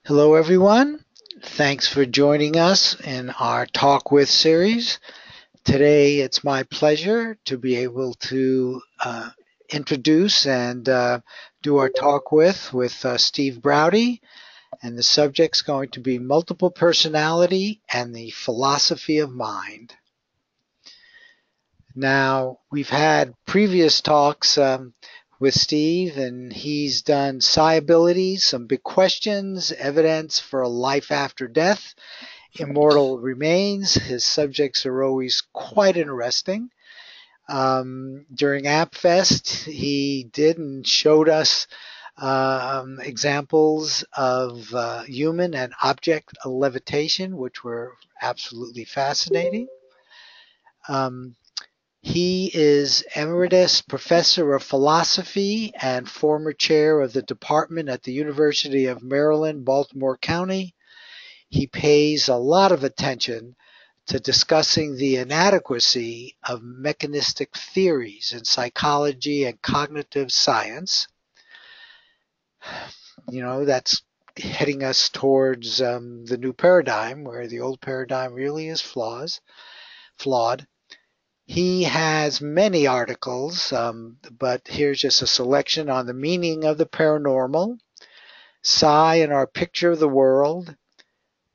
Hello, everyone. Thanks for joining us in our Talk With series. Today, it's my pleasure to be able to introduce and do our talk with Steve Braude, and the subject's going to be multiple personality and the philosophy of mind. Now, we've had previous talks with Steve, and he's done psi abilities, some big questions, evidence for a life after death, immortal remains. His subjects are always quite interesting. During AppFest, he did and showed us examples of human and object levitation, which were absolutely fascinating. He is Emeritus Professor of Philosophy and former chair of the department at the University of Maryland, Baltimore County. He pays a lot of attention to discussing the inadequacy of mechanistic theories in psychology and cognitive science. That's heading us towards the new paradigm, where the old paradigm really is flawed. He has many articles, but here's just a selection on the meaning of the paranormal, psi and our picture of the world,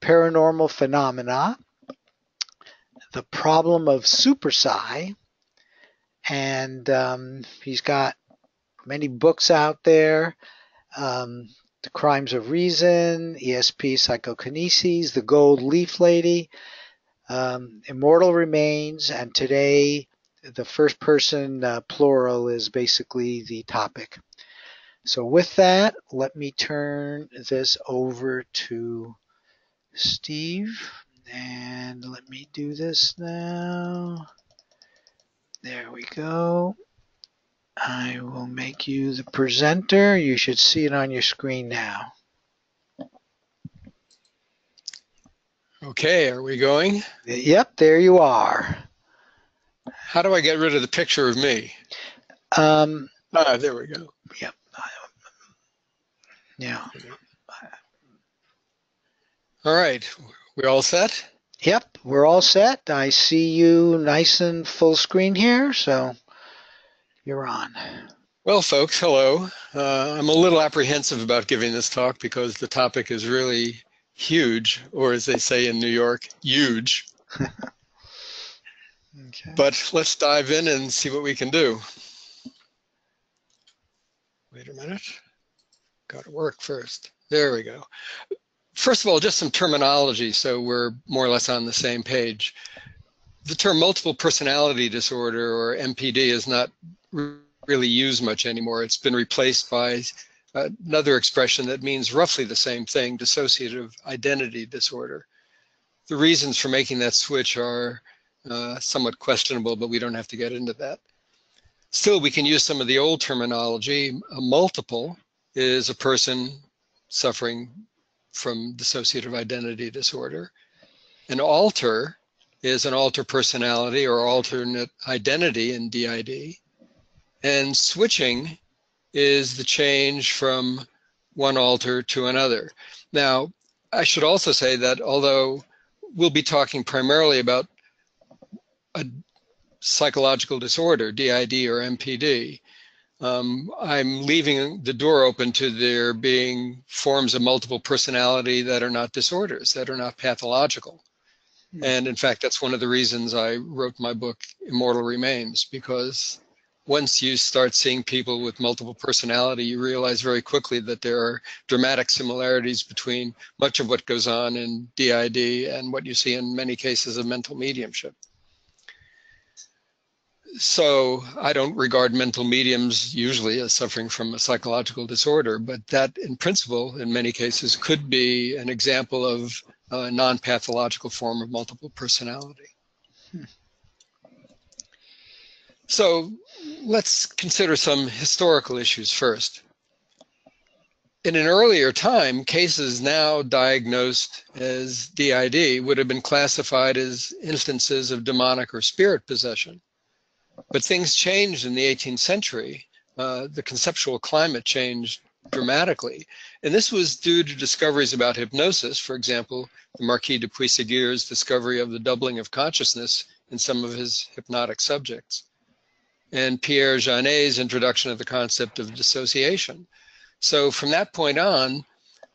paranormal phenomena, the problem of super psi, and he's got many books out there. The Crimes of Reason, ESP Psychokinesis, The Gold Leaf Lady, Immortal Remains, and today the first person plural is basically the topic. So with that, let me turn this over to Steve, and let me do this now. There we go. I will make you the presenter. You should see it on your screen now. Okay, are we going? Yep, there you are. How do I get rid of the picture of me? There we go. Yep. Yeah. All right, we all set? Yep, we're all set. I see you nice and full screen here, so you're on. Well, folks, hello. I'm a little apprehensive about giving this talk because the topic is really huge, or as they say in New York, huge. Okay. But let's dive in and see what we can do. Wait a minute. Got to work first. There we go. First of all, just some terminology so we're more or less on the same page. The term multiple personality disorder, or MPD, is not really used much anymore. It's been replaced by another expression that means roughly the same thing, dissociative identity disorder. The reasons for making that switch are somewhat questionable, but we don't have to get into that. Still, we can use some of the old terminology. A multiple is a person suffering from dissociative identity disorder. An alter is an alter personality or alternate identity in DID. And switching is the change from one alter to another. Now, I should also say that although we'll be talking primarily about a psychological disorder, DID or MPD, I'm leaving the door open to there being forms of multiple personality that are not disorders, that are not pathological. And in fact, that's one of the reasons I wrote my book, Immortal Remains, because once you start seeing people with multiple personality, you realize very quickly that there are dramatic similarities between much of what goes on in DID and what you see in many cases of mental mediumship. So I don't regard mental mediums usually as suffering from a psychological disorder, but that in principle, in many cases, could be an example of a non-pathological form of multiple personality. So let's consider some historical issues first. In an earlier time, cases now diagnosed as DID would have been classified as instances of demonic or spirit possession. But things changed in the 18th century. The conceptual climate changed dramatically. And this was due to discoveries about hypnosis. For example, the Marquis de Puyseguer's discovery of the doubling of consciousness in some of his hypnotic subjects, and Pierre Janet's introduction of the concept of dissociation. So from that point on,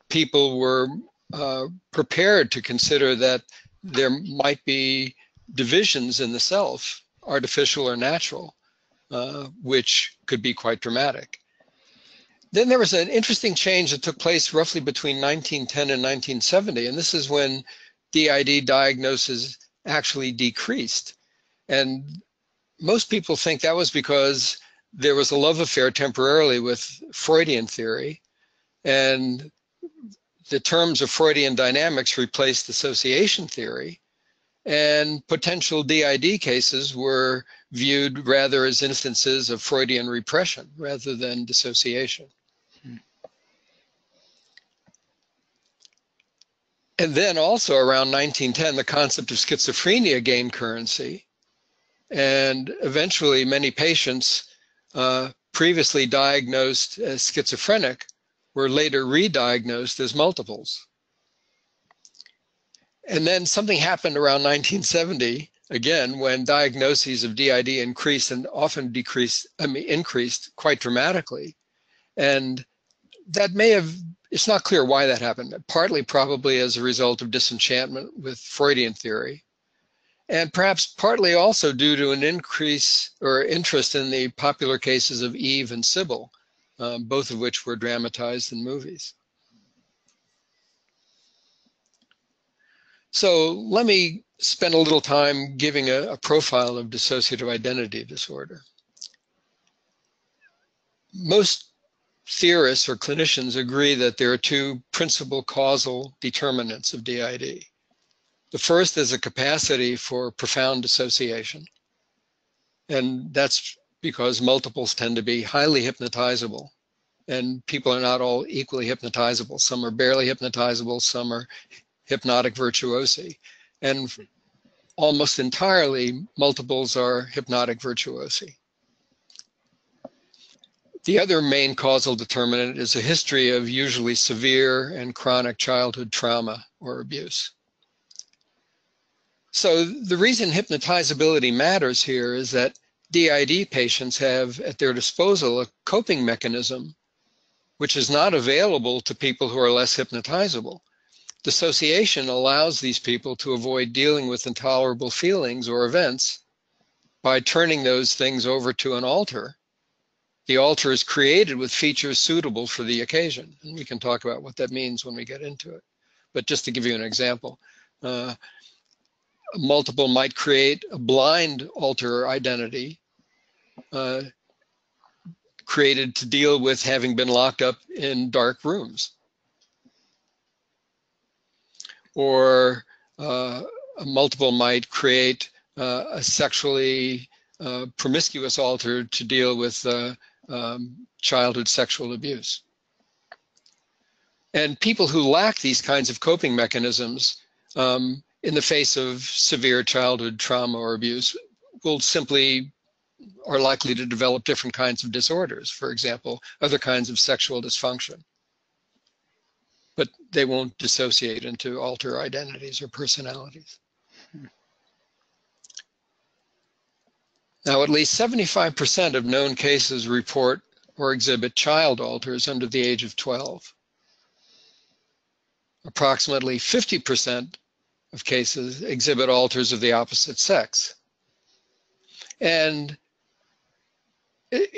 people were prepared to consider that there might be divisions in the self, artificial or natural, which could be quite dramatic. Then there was an interesting change that took place roughly between 1910 and 1970, and this is when DID diagnosis actually decreased. And most people think that was because there was a love affair temporarily with Freudian theory, and the terms of Freudian dynamics replaced dissociation theory, and potential DID cases were viewed rather as instances of Freudian repression rather than dissociation. And then also around 1910, the concept of schizophrenia gained currency. And eventually, many patients previously diagnosed as schizophrenic were later re-diagnosed as multiples. And then something happened around 1970, again, when diagnoses of DID increased and often increased quite dramatically. And that may have, it's not clear why that happened, partly probably as a result of disenchantment with Freudian theory, and perhaps partly also due to an increase or interest in the popular cases of Eve and Sybil, both of which were dramatized in movies. So let me spend a little time giving a profile of dissociative identity disorder. Most theorists or clinicians agree that there are two principal causal determinants of DID. The first is a capacity for profound dissociation. And that's because multiples tend to be highly hypnotizable. And people are not all equally hypnotizable. Some are barely hypnotizable, some are hypnotic virtuosi. And almost entirely, multiples are hypnotic virtuosi. The other main causal determinant is a history of usually severe and chronic childhood trauma or abuse. So the reason hypnotizability matters here is that DID patients have at their disposal a coping mechanism which is not available to people who are less hypnotizable. Dissociation allows these people to avoid dealing with intolerable feelings or events by turning those things over to an alter. The alter is created with features suitable for the occasion. And we can talk about what that means when we get into it. But just to give you an example, a multiple might create a blind alter identity created to deal with having been locked up in dark rooms. Or a multiple might create a sexually promiscuous alter to deal with childhood sexual abuse. And people who lack these kinds of coping mechanisms in the face of severe childhood trauma or abuse will simply are likely to develop different kinds of disorders, for example, other kinds of sexual dysfunction. But they won't dissociate into alter identities or personalities. Now, at least 75% of known cases report or exhibit child alters under the age of 12. Approximately 50% of cases exhibit alters of the opposite sex. And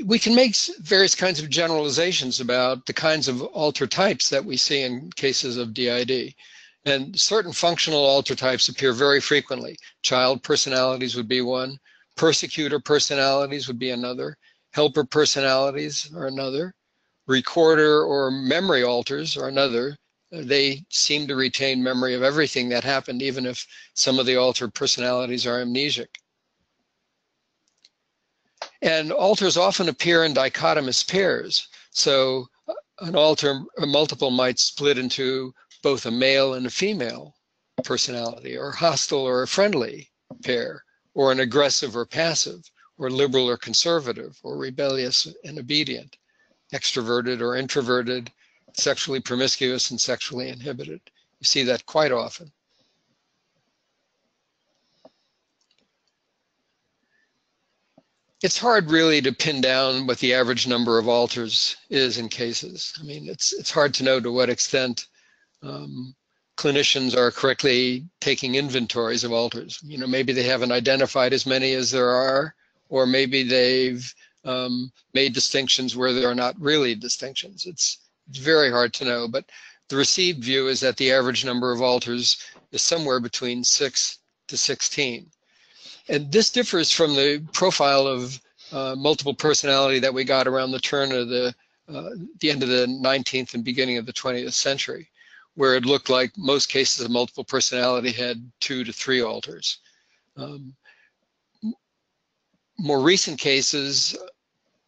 we can make various kinds of generalizations about the kinds of alter types that we see in cases of DID. And certain functional alter types appear very frequently. Child personalities would be one. Persecutor personalities would be another. Helper personalities are another. Recorder or memory alters are another. They seem to retain memory of everything that happened, even if some of the altered personalities are amnesic. And alters often appear in dichotomous pairs. So an alter, a multiple might split into both a male and a female personality, or hostile or a friendly pair, or an aggressive or passive, or liberal or conservative, or rebellious and obedient. extroverted or introverted, sexually promiscuous and sexually inhibited. You see that quite often. It's hard really to pin down what the average number of alters is in cases. I mean, it's hard to know to what extent clinicians are correctly taking inventories of alters. You know, maybe they haven't identified as many as there are, or maybe they've made distinctions where there are not really distinctions. It's very hard to know, but the received view is that the average number of alters is somewhere between 6 to 16. And this differs from the profile of multiple personality that we got around the turn of the end of the 19th and beginning of the 20th century, where it looked like most cases of multiple personality had 2 to 3 alters. More recent cases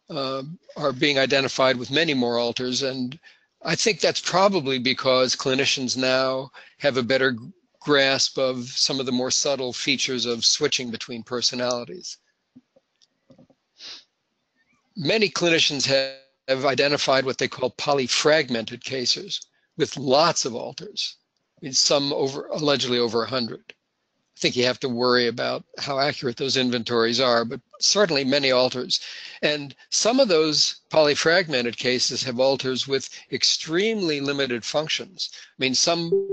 are being identified with many more alters, and I think that's probably because clinicians now have a better grasp of some of the more subtle features of switching between personalities. Many clinicians have identified what they call polyfragmented cases with lots of alters. I mean, some allegedly over 100. I think you have to worry about how accurate those inventories are, but certainly many alters. And some of those polyfragmented cases have alters with extremely limited functions. I mean, some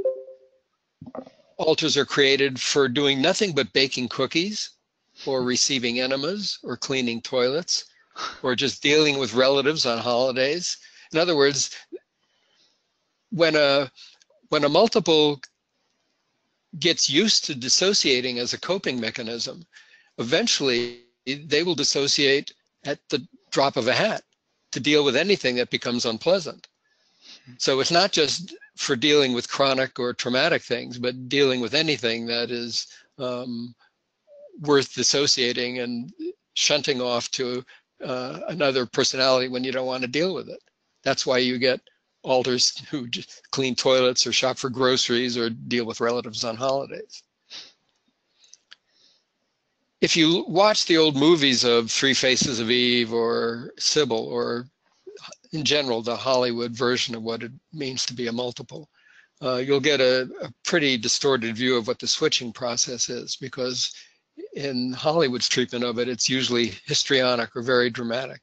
alters are created for doing nothing but baking cookies or receiving enemas or cleaning toilets or just dealing with relatives on holidays. In other words, when a multiple gets used to dissociating as a coping mechanism, eventually they will dissociate at the drop of a hat to deal with anything that becomes unpleasant. So it's not just for dealing with chronic or traumatic things, but dealing with anything that is worth dissociating and shunting off to another personality when you don't want to deal with it. That's why you get alters who just clean toilets or shop for groceries or deal with relatives on holidays. If you watch the old movies of Three Faces of Eve or Sybil, or in general the Hollywood version of what it means to be a multiple, you'll get a pretty distorted view of what the switching process is, because in Hollywood's treatment of it, it's usually histrionic or very dramatic.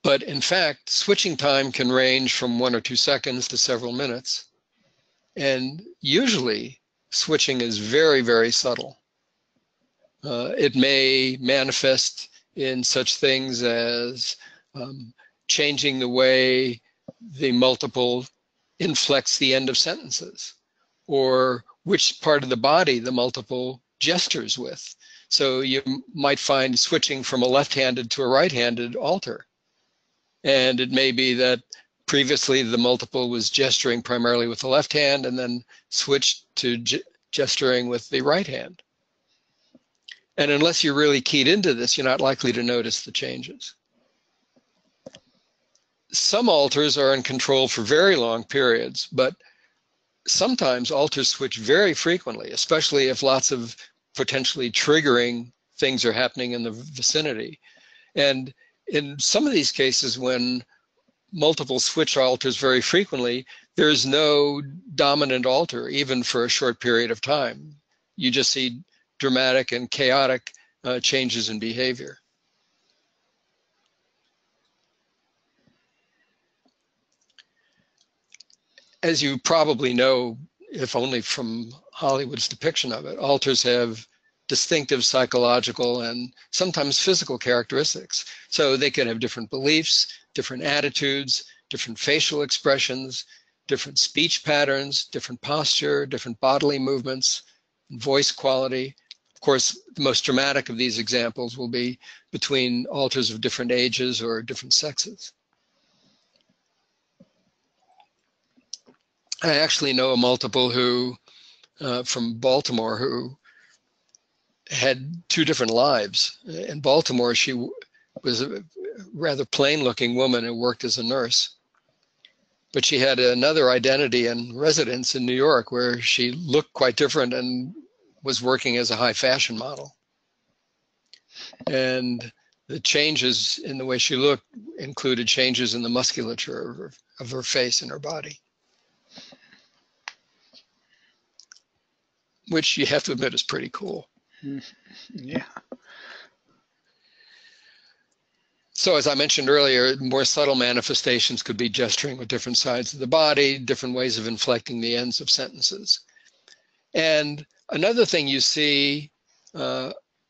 But in fact, switching time can range from 1 or 2 seconds to several minutes. And usually, switching is very, very subtle. It may manifest in such things as changing the way the multiple inflects the end of sentences, or which part of the body the multiple gestures with. So you might find switching from a left-handed to a right-handed alter. And it may be that previously the multiple was gesturing primarily with the left hand and then switched to gesturing with the right hand. And unless you're really keyed into this, you're not likely to notice the changes. Some alters are in control for very long periods, but sometimes alters switch very frequently, especially if lots of potentially triggering things are happening in the vicinity. And in some of these cases, when multiple switch alters very frequently, there's no dominant alter, even for a short period of time. You just see dramatic and chaotic changes in behavior. As you probably know, if only from Hollywood's depiction of it, alters have distinctive psychological and sometimes physical characteristics. So they could have different beliefs, different attitudes, different facial expressions, different speech patterns, different posture, different bodily movements, voice quality. Of course, the most dramatic of these examples will be between alters of different ages or different sexes. I actually know a multiple who, from Baltimore, who had 2 different lives. In Baltimore, she was a rather plain-looking woman who worked as a nurse. But she had another identity and residence in New York where she looked quite different and was working as a high fashion model. And The changes in the way she looked included changes in the musculature of her face and her body, which you have to admit is pretty cool. Yeah. So as I mentioned earlier, more subtle manifestations could be gesturing with different sides of the body, different ways of inflecting the ends of sentences. And another thing you see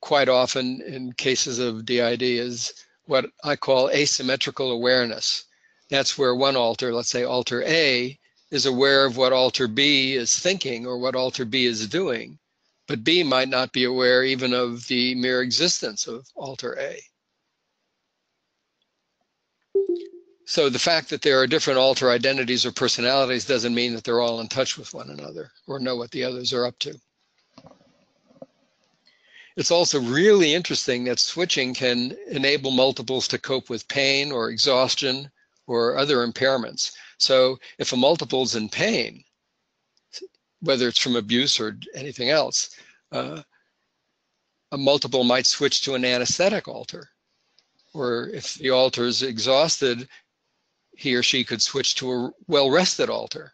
quite often in cases of DID is what I call asymmetrical awareness. That's where one alter, let's say alter A, is aware of what alter B is thinking or what alter B is doing, but B might not be aware even of the mere existence of alter A. So the fact that there are different alter identities or personalities doesn't mean that they're all in touch with one another or know what the others are up to. It's also really interesting that switching can enable multiples to cope with pain or exhaustion or other impairments. So if a multiple's in pain, whether it's from abuse or anything else, a multiple might switch to an anesthetic alter. Or if the alter is exhausted, he or she could switch to a well-rested alter.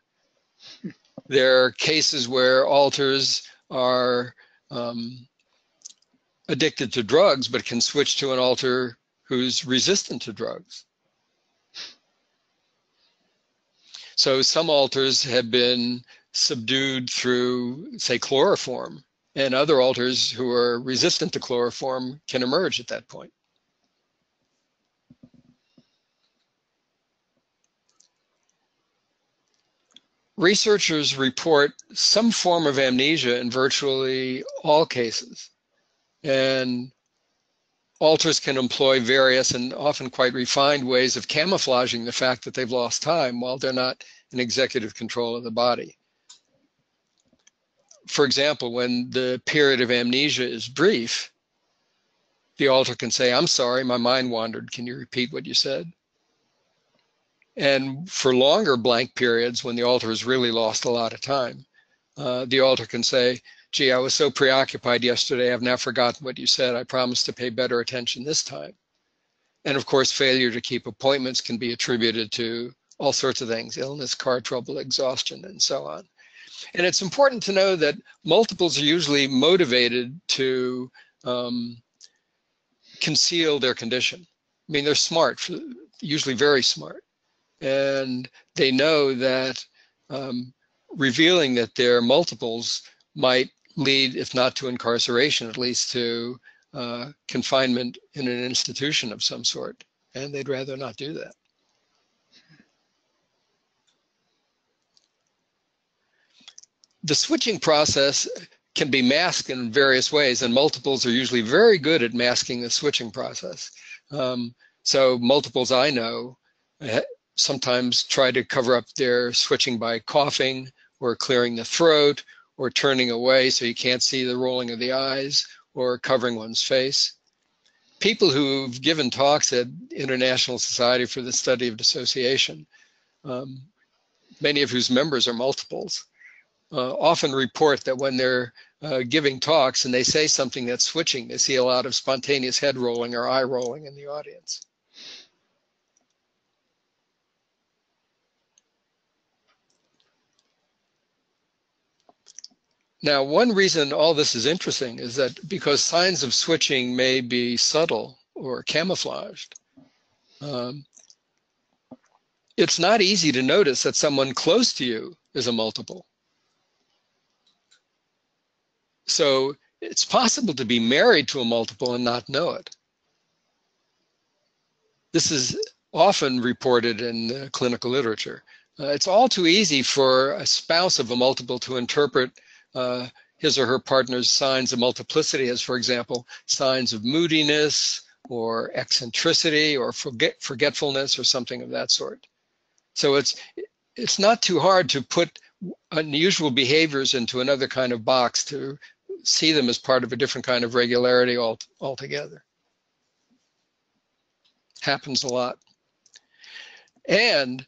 There are cases where alters are addicted to drugs, but can switch to an alter who's resistant to drugs. So some alters have been subdued through, say, chloroform, and other alters who are resistant to chloroform can emerge at that point. Researchers report some form of amnesia in virtually all cases, and alters can employ various and often quite refined ways of camouflaging the fact that they've lost time while they're not in executive control of the body. For example, when the period of amnesia is brief, the alter can say, "I'm sorry, my mind wandered. Can you repeat what you said?" And for longer blank periods, when the alter has really lost a lot of time, the alter can say, "Gee, I was so preoccupied yesterday, I've now forgotten what you said. I promise to pay better attention this time." And of course, failure to keep appointments can be attributed to all sorts of things: illness, car trouble, exhaustion, and so on. And it's important to know that multiples are usually motivated to conceal their condition. I mean, they're smart, usually very smart. And they know that revealing that they're multiples might lead, if not to incarceration, at least to confinement in an institution of some sort. And they'd rather not do that. The switching process can be masked in various ways, and multiples are usually very good at masking the switching process. So multiples I know sometimes try to cover up their switching by coughing or clearing the throat or turning away so you can't see the rolling of the eyes or covering one's face. People who've given talks at International Society for the Study of Dissociation, many of whose members are multiples, often report that when they're giving talks and they say something that's switching, they see a lot of spontaneous head rolling or eye rolling in the audience. Now, one reason all this is interesting is that because signs of switching may be subtle or camouflaged, it's not easy to notice that someone close to you is a multiple. So it's possible to be married to a multiple and not know it. This is often reported in clinical literature. It's all too easy for a spouse of a multiple to interpret his or her partner's signs of multiplicity as, for example, signs of moodiness or eccentricity or forgetfulness or something of that sort. So it's not too hard to put unusual behaviors into another kind of box to see them as part of a different kind of regularity altogether. Happens a lot. And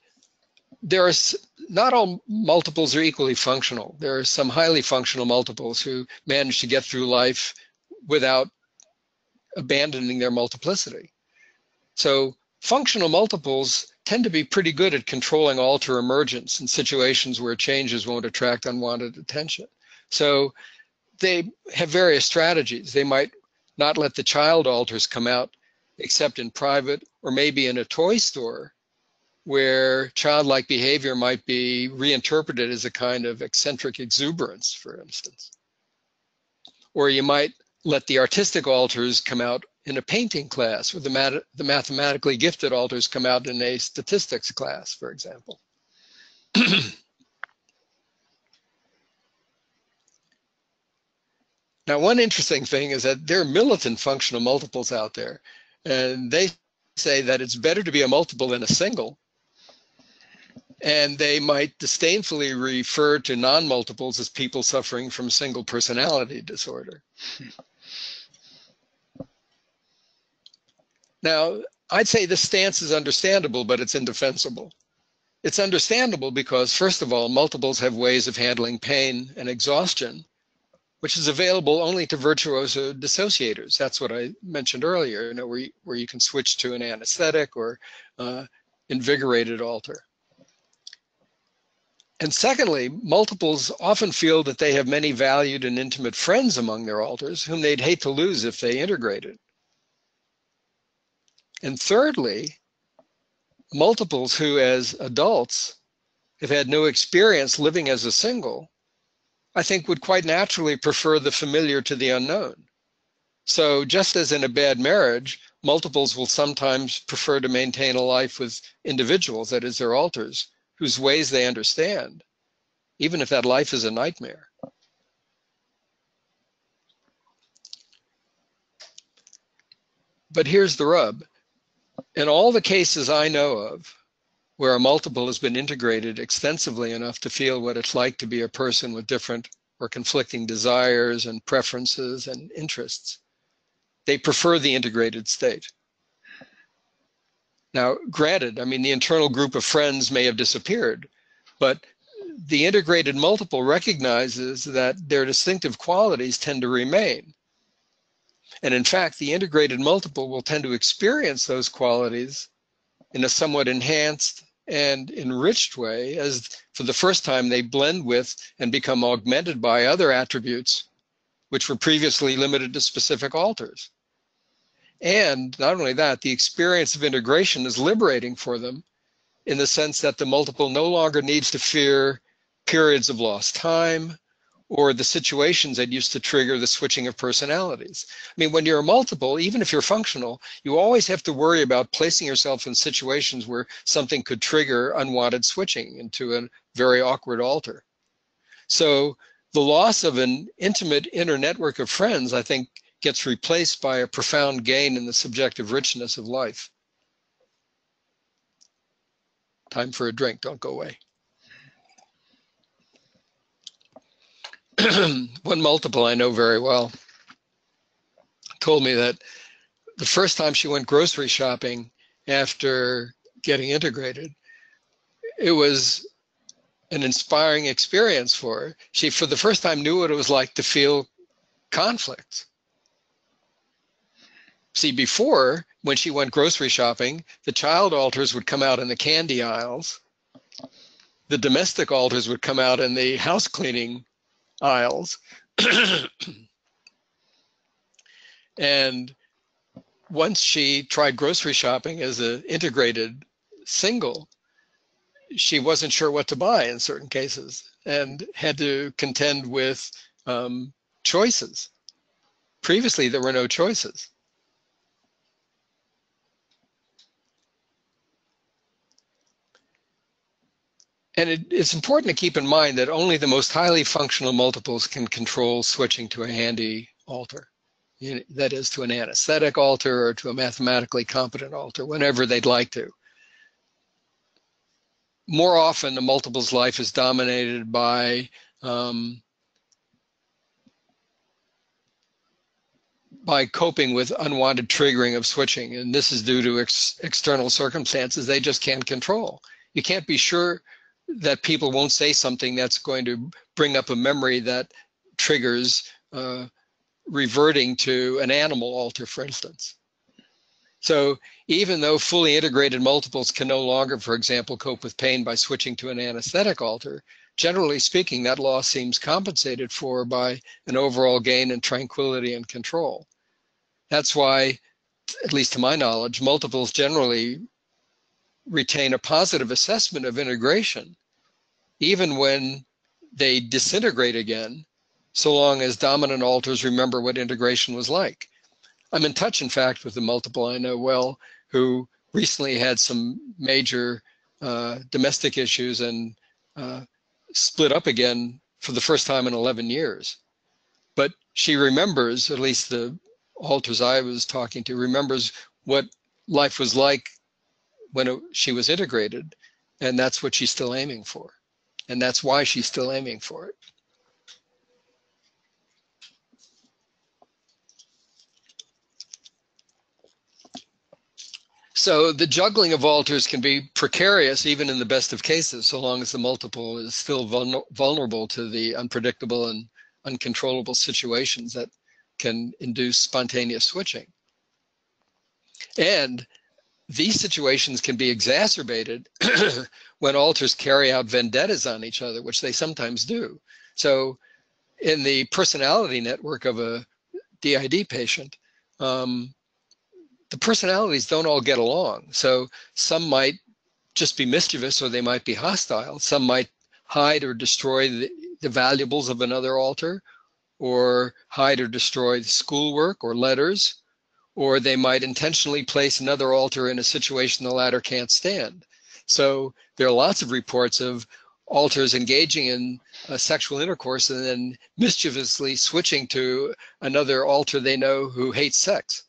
there are not all multiples are equally functional. There are some highly functional multiples who manage to get through life without abandoning their multiplicity. So functional multiples tend to be pretty good at controlling alter emergence in situations where changes won't attract unwanted attention. So they have various strategies. They might not let the child alters come out except in private, or maybe in a toy store where childlike behavior might be reinterpreted as a kind of eccentric exuberance, for instance. Or you might let the artistic alters come out in a painting class, or the mathematically gifted alters come out in a statistics class, for example. Now, one interesting thing is that there are militant functional multiples out there, and they say that it's better to be a multiple than a single. And they might disdainfully refer to non-multiples as people suffering from single personality disorder. Now, I'd say this stance is understandable, but it's indefensible. It's understandable because, first of all, multiples have ways of handling pain and exhaustion, which is available only to virtuoso dissociators. That's what I mentioned earlier, you know, where you can switch to an anesthetic or invigorated alter. And secondly, multiples often feel that they have many valued and intimate friends among their alters whom they'd hate to lose if they integrated. And thirdly, multiples who as adults have had no experience living as a single, I think would quite naturally prefer the familiar to the unknown. So just as in a bad marriage, multiples will sometimes prefer to maintain a life with individuals, that is their alters, whose ways they understand, even if that life is a nightmare. But here's the rub. In all the cases I know of where a multiple has been integrated extensively enough to feel what it's like to be a person with different or conflicting desires and preferences and interests, they prefer the integrated state. Now, granted, I mean, the internal group of friends may have disappeared, but the integrated multiple recognizes that their distinctive qualities tend to remain. And in fact, the integrated multiple will tend to experience those qualities in a somewhat enhanced and enriched way, as for the first time they blend with and become augmented by other attributes which were previously limited to specific alters. And not only that, the experience of integration is liberating for them in the sense that the multiple no longer needs to fear periods of lost time or the situations that used to trigger the switching of personalities. I mean, when you're a multiple, even if you're functional, you always have to worry about placing yourself in situations where something could trigger unwanted switching into a very awkward alter. So the loss of an intimate inner network of friends, I think, gets replaced by a profound gain in the subjective richness of life. Time for a drink, don't go away. One multiple I know very well told me that the first time she went grocery shopping after getting integrated, it was an inspiring experience for her. She, for the first time, knew what it was like to feel conflict. See, before, when she went grocery shopping, the child alters would come out in the candy aisles. The domestic alters would come out in the house cleaning aisles. And once she tried grocery shopping as an integrated single, she wasn't sure what to buy in certain cases and had to contend with choices. Previously, there were no choices. And it's important to keep in mind that only the most highly functional multiples can control switching to a handy alter. That is, to an anesthetic alter or to a mathematically competent alter, whenever they'd like to. More often, the multiple's life is dominated by coping with unwanted triggering of switching. And this is due to external circumstances they just can't control. You can't be sure that people won't say something that's going to bring up a memory that triggers reverting to an animal alter, for instance. So even though fully integrated multiples can no longer, for example, cope with pain by switching to an anesthetic alter, generally speaking, that loss seems compensated for by an overall gain in tranquility and control. That's why, at least to my knowledge, multiples generally retain a positive assessment of integration, even when they disintegrate again, so long as dominant alters remember what integration was like. I'm in touch, in fact, with a multiple I know well who recently had some major domestic issues and split up again for the first time in 11 years. But she remembers, at least the alters I was talking to, remembers what life was like when she was integrated, and that's what she's still aiming for. And that's why she's still aiming for it. So the juggling of alters can be precarious even in the best of cases, so long as the multiple is still vulnerable to the unpredictable and uncontrollable situations that can induce spontaneous switching. And these situations can be exacerbated when alters carry out vendettas on each other, which they sometimes do. So in the personality network of a DID patient, the personalities don't all get along. So some might just be mischievous, or they might be hostile. Some might hide or destroy the valuables of another alter, or hide or destroy the schoolwork or letters, or they might intentionally place another alter in a situation the latter can't stand. So there are lots of reports of alters engaging in sexual intercourse and then mischievously switching to another alter they know who hates sex.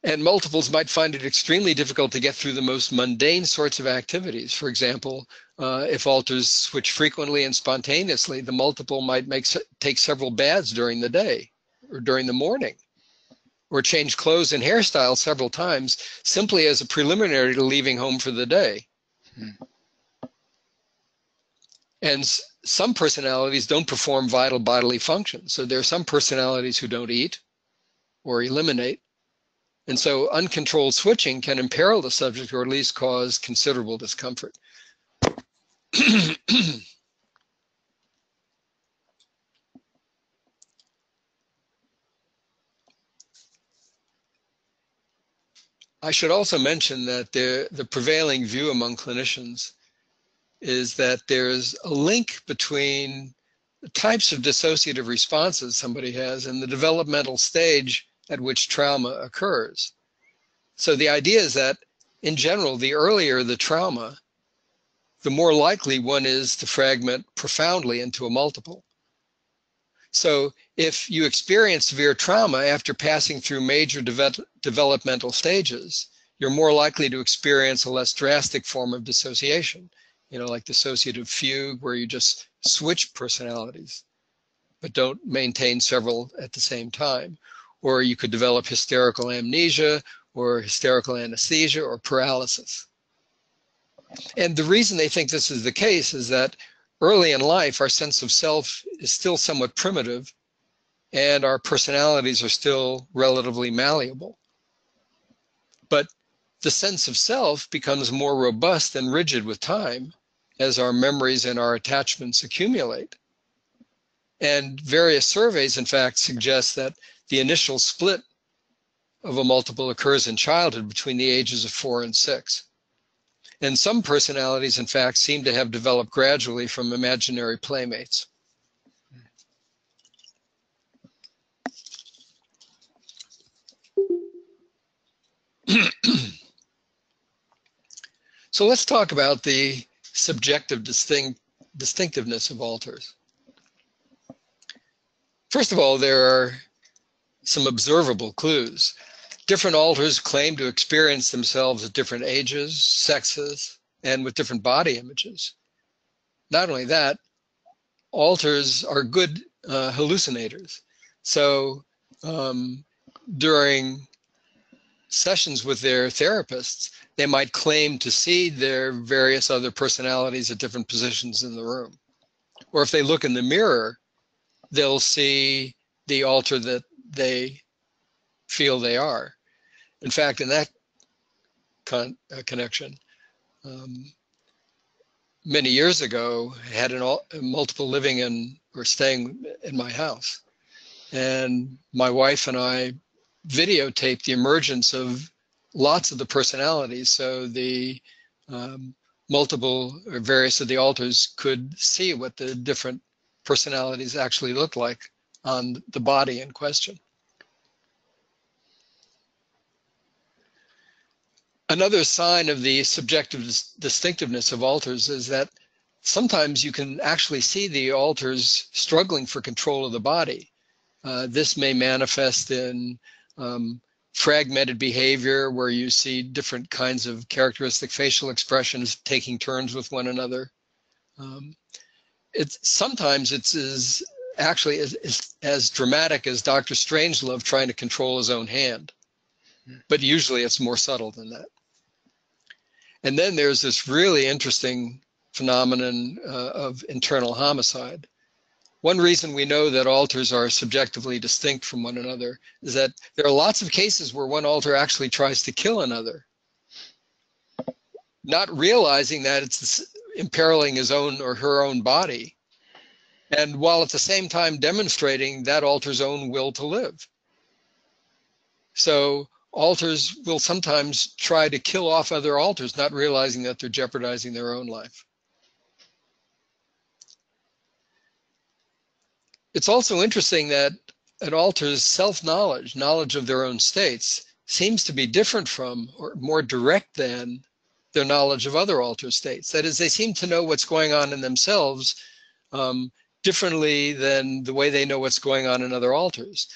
And multiples might find it extremely difficult to get through the most mundane sorts of activities. For example, if alters switch frequently and spontaneously, the multiple might take several baths during the day or during the morning, or change clothes and hairstyle several times simply as a preliminary to leaving home for the day. And some personalities don't perform vital bodily functions. So there are some personalities who don't eat or eliminate. And so uncontrolled switching can imperil the subject or at least cause considerable discomfort. I should also mention that the prevailing view among clinicians is that there's a link between the types of dissociative responses somebody has and the developmental stage at which trauma occurs. So the idea is that, in general, the earlier the trauma, the more likely one is to fragment profoundly into a multiple. So if you experience severe trauma after passing through major developmental stages, you're more likely to experience a less drastic form of dissociation, like dissociative fugue, where you just switch personalities, but don't maintain several at the same time. Or you could develop hysterical amnesia, or hysterical anesthesia, or paralysis. And the reason they think this is the case is that early in life, our sense of self is still somewhat primitive, and our personalities are still relatively malleable. But the sense of self becomes more robust and rigid with time as our memories and our attachments accumulate. And various surveys, in fact, suggest that the initial split of a multiple occurs in childhood between the ages of 4 and 6. And some personalities, in fact, seem to have developed gradually from imaginary playmates. So let's talk about the subjective distinctiveness of alters. First of all, there are some observable clues. Different alters claim to experience themselves at different ages, sexes, and with different body images. Not only that, alters are good hallucinators. So during sessions with their therapists, they might claim to see their various other personalities at different positions in the room. Or if they look in the mirror, they'll see the alter that they feel they are. In fact, in that connection, um, many years ago, I had multiple living in or staying in my house. And my wife and I videotaped the emergence of lots of the personalities. So the multiple or various of the alters could see what the different personalities actually look like on the body in question. Another sign of the subjective distinctiveness of alters is that sometimes you can actually see the alters struggling for control of the body. This may manifest in fragmented behavior where you see different kinds of characteristic facial expressions taking turns with one another. Sometimes it's actually as dramatic as Dr. Strangelove trying to control his own hand, but usually it's more subtle than that. And then there's this really interesting phenomenon of internal homicide. One reason we know that alters are subjectively distinct from one another is that there are lots of cases where one alter actually tries to kill another, not realizing that it's imperiling his own or her own body, and while at the same time demonstrating that alter's own will to live. So alters will sometimes try to kill off other alters, not realizing that they're jeopardizing their own life. It's also interesting that an alter's self-knowledge, knowledge of their own states, seems to be different from or more direct than their knowledge of other alter states. That is, they seem to know what's going on in themselves differently than the way they know what's going on in other alters.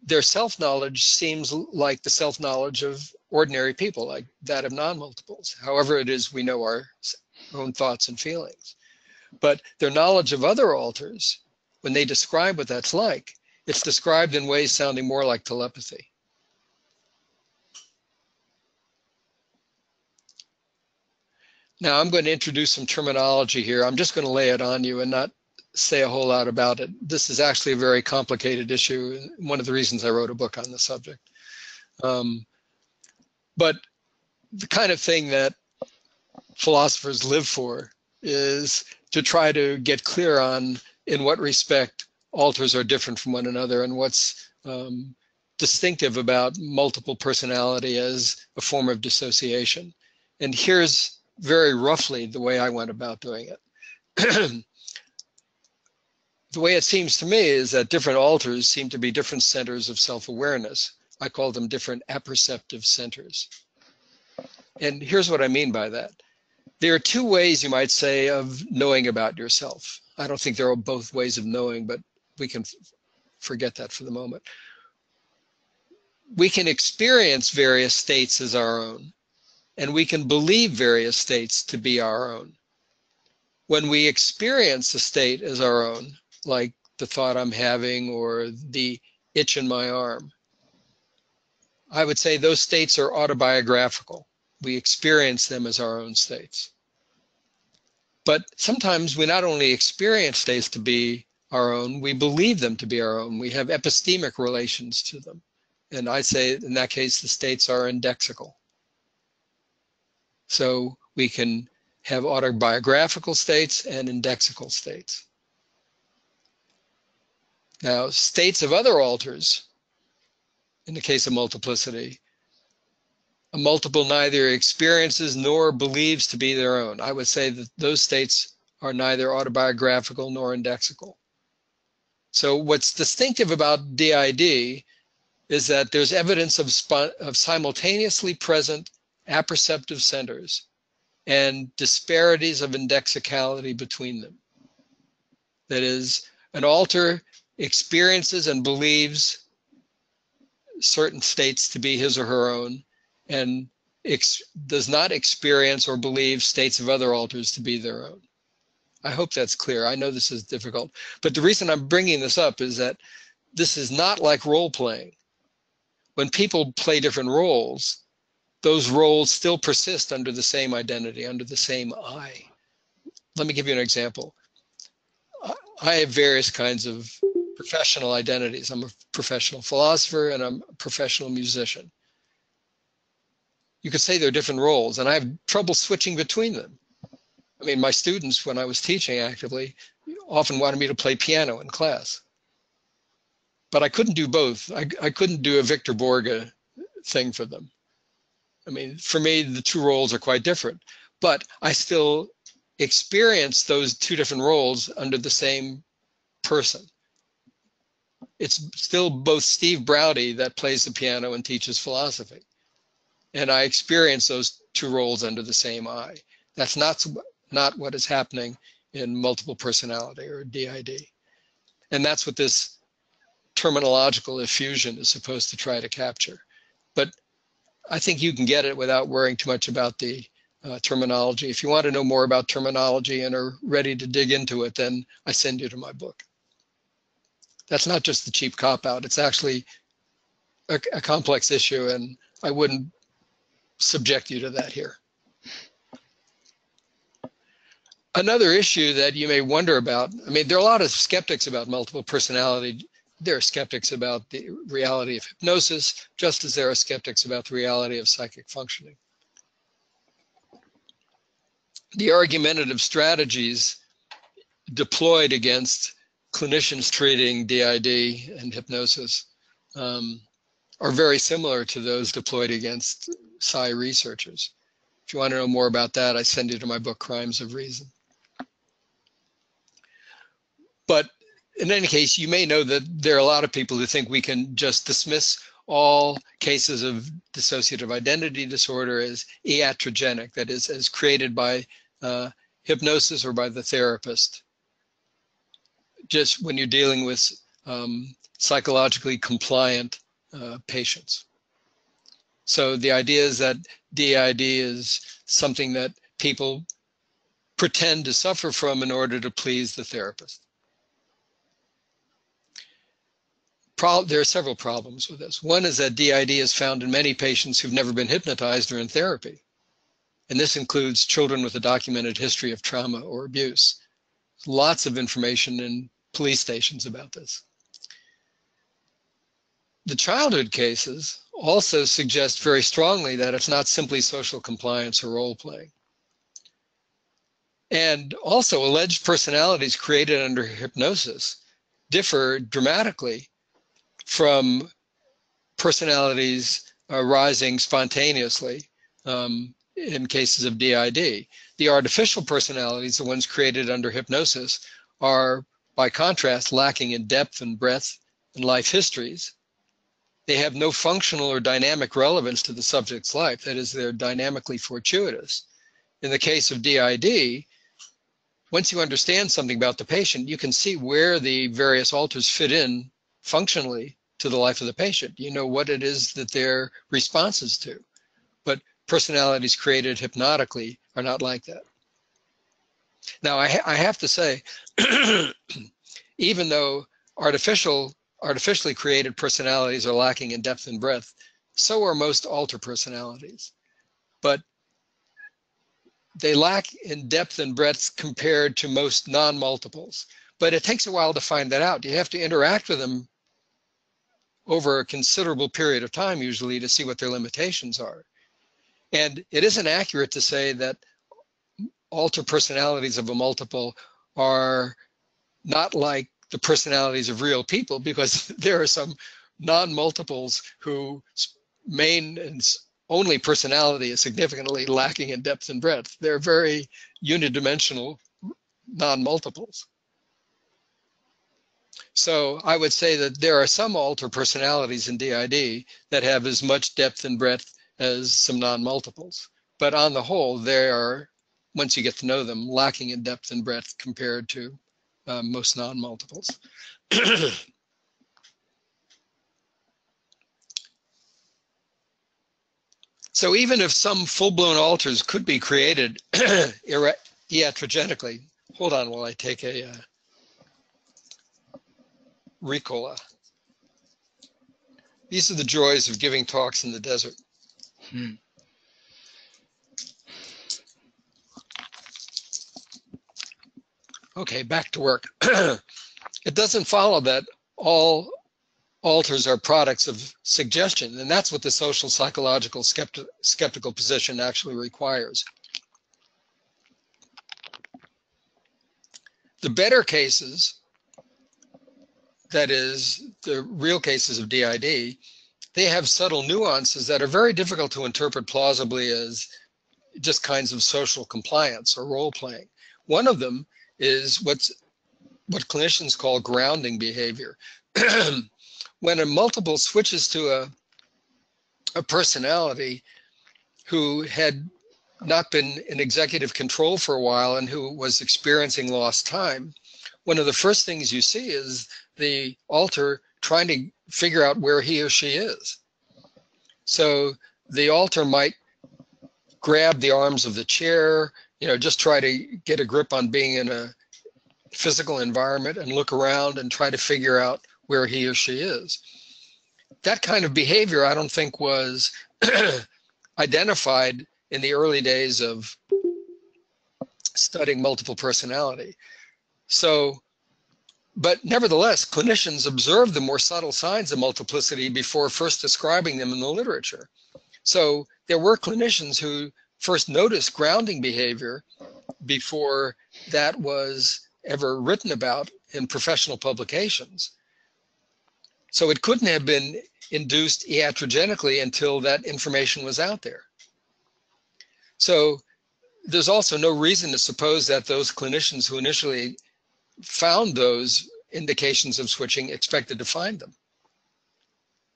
Their self-knowledge seems like the self-knowledge of ordinary people, like that of non-multiples. However it is we know our own thoughts and feelings. But their knowledge of other alters, when they describe what that's like, it's described in ways sounding more like telepathy. Now I'm going to introduce some terminology here. I'm just going to lay it on you and not say a whole lot about it. This is actually a very complicated issue, one of the reasons I wrote a book on the subject. But the kind of thing that philosophers live for is to try to get clear on in what respect alters are different from one another and what's distinctive about multiple personality as a form of dissociation. And here's very roughly the way I went about doing it. The way it seems to me is that different alters seem to be different centers of self-awareness. I call them different apperceptive centers. And here's what I mean by that. There are two ways, you might say, of knowing about yourself. I don't think there are both ways of knowing, but we can forget that for the moment. We can experience various states as our own, and we can believe various states to be our own. When we experience a state as our own, like the thought I'm having or the itch in my arm, I would say those states are autobiographical. We experience them as our own states. But sometimes we not only experience states to be our own, we believe them to be our own. We have epistemic relations to them. And I say in that case, the states are indexical. So we can have autobiographical states and indexical states. Now, states of other alters, in the case of multiplicity, a multiple neither experiences nor believes to be their own. I would say that those states are neither autobiographical nor indexical. So what's distinctive about DID is that there's evidence of simultaneously present apperceptive centers and disparities of indexicality between them. That is, an alter experiences and believes certain states to be his or her own, and does not experience or believe states of other alters to be their own. I hope that's clear. I know this is difficult, but the reason I'm bringing this up is that this is not like role playing. When people play different roles, those roles still persist under the same identity, under the same I. Let me give you an example. I have various kinds of professional identities. I'm a professional philosopher and I'm a professional musician. You could say they're different roles, and I have trouble switching between them. I mean, my students, when I was teaching actively, often wanted me to play piano in class. But I couldn't do both. I couldn't do a Victor Borge thing for them. I mean, for me, the two roles are quite different. But I still experience those two different roles under the same person. It's still both Steve Braude that plays the piano and teaches philosophy. And I experience those two roles under the same eye. That's not what is happening in multiple personality or DID. And that's what this terminological effusion is supposed to try to capture. But I think you can get it without worrying too much about the terminology. If you want to know more about terminology and are ready to dig into it, then I send you to my book. That's not just the cheap cop-out. It's actually a complex issue, and I wouldn't subject you to that here. Another issue that you may wonder about, I mean, there are a lot of skeptics about multiple personality. There are skeptics about the reality of hypnosis, just as there are skeptics about the reality of psychic functioning. The argumentative strategies deployed against clinicians treating DID and hypnosis are very similar to those deployed against psi researchers. If you want to know more about that, I send you to my book, Crimes of Reason. But in any case, you may know that there are a lot of people who think we can just dismiss all cases of dissociative identity disorder as iatrogenic, that is, as created by hypnosis or by the therapist. Just when you're dealing with psychologically compliant patients. So the idea is that DID is something that people pretend to suffer from in order to please the therapist. There are several problems with this. One is that DID is found in many patients who've never been hypnotized or in therapy. And this includes children with a documented history of trauma or abuse. Lots of information in police stations about this. The childhood cases also suggest very strongly that it's not simply social compliance or role playing. And also, alleged personalities created under hypnosis differ dramatically from personalities arising spontaneously in cases of DID. The artificial personalities, the ones created under hypnosis, are, by contrast, lacking in depth and breadth and life histories. They have no functional or dynamic relevance to the subject's life. That is, they're dynamically fortuitous. In the case of DID, once you understand something about the patient, you can see where the various alters fit in functionally to the life of the patient. You know what it is that their responses to. But personalities created hypnotically are not like that. Now, I have to say, even though artificially created personalities are lacking in depth and breadth, so are most alter personalities. But they lack in depth and breadth compared to most non-multiples. But it takes a while to find that out. You have to interact with them over a considerable period of time, usually, to see what their limitations are. And it isn't accurate to say that alter personalities of a multiple are not like the personalities of real people, because there are some non-multiples whose main and only personality is significantly lacking in depth and breadth. They're very unidimensional non-multiples. So I would say that there are some alter personalities in DID that have as much depth and breadth as some non-multiples. But on the whole, they are, once you get to know them, lacking in depth and breadth compared to most non-multiples. So even if some full-blown alters could be created iatrogenically, hold on while I take a Ricola. These are the joys of giving talks in the desert. Okay, back to work. It doesn't follow that all alters are products of suggestion, and that's what the social psychological skeptical position actually requires. The better cases, that is, the real cases of DID, they have subtle nuances that are very difficult to interpret plausibly as just kinds of social compliance or role playing. One of them is what clinicians call grounding behavior. When a multiple switches to a personality who had not been in executive control for a while and who was experiencing lost time, one of the first things you see is the alter trying to figure out where he or she is. So the alter might grab the arms of the chair, just try to get a grip on being in a physical environment and look around and try to figure out where he or she is. That kind of behavior, I don't think, was identified in the early days of studying multiple personality. So, but nevertheless, clinicians observed the more subtle signs of multiplicity before first describing them in the literature. So there were clinicians who first noticed grounding behavior before that was ever written about in professional publications. So it couldn't have been induced iatrogenically until that information was out there. So there's also no reason to suppose that those clinicians who initially found those indications of switching expected to find them.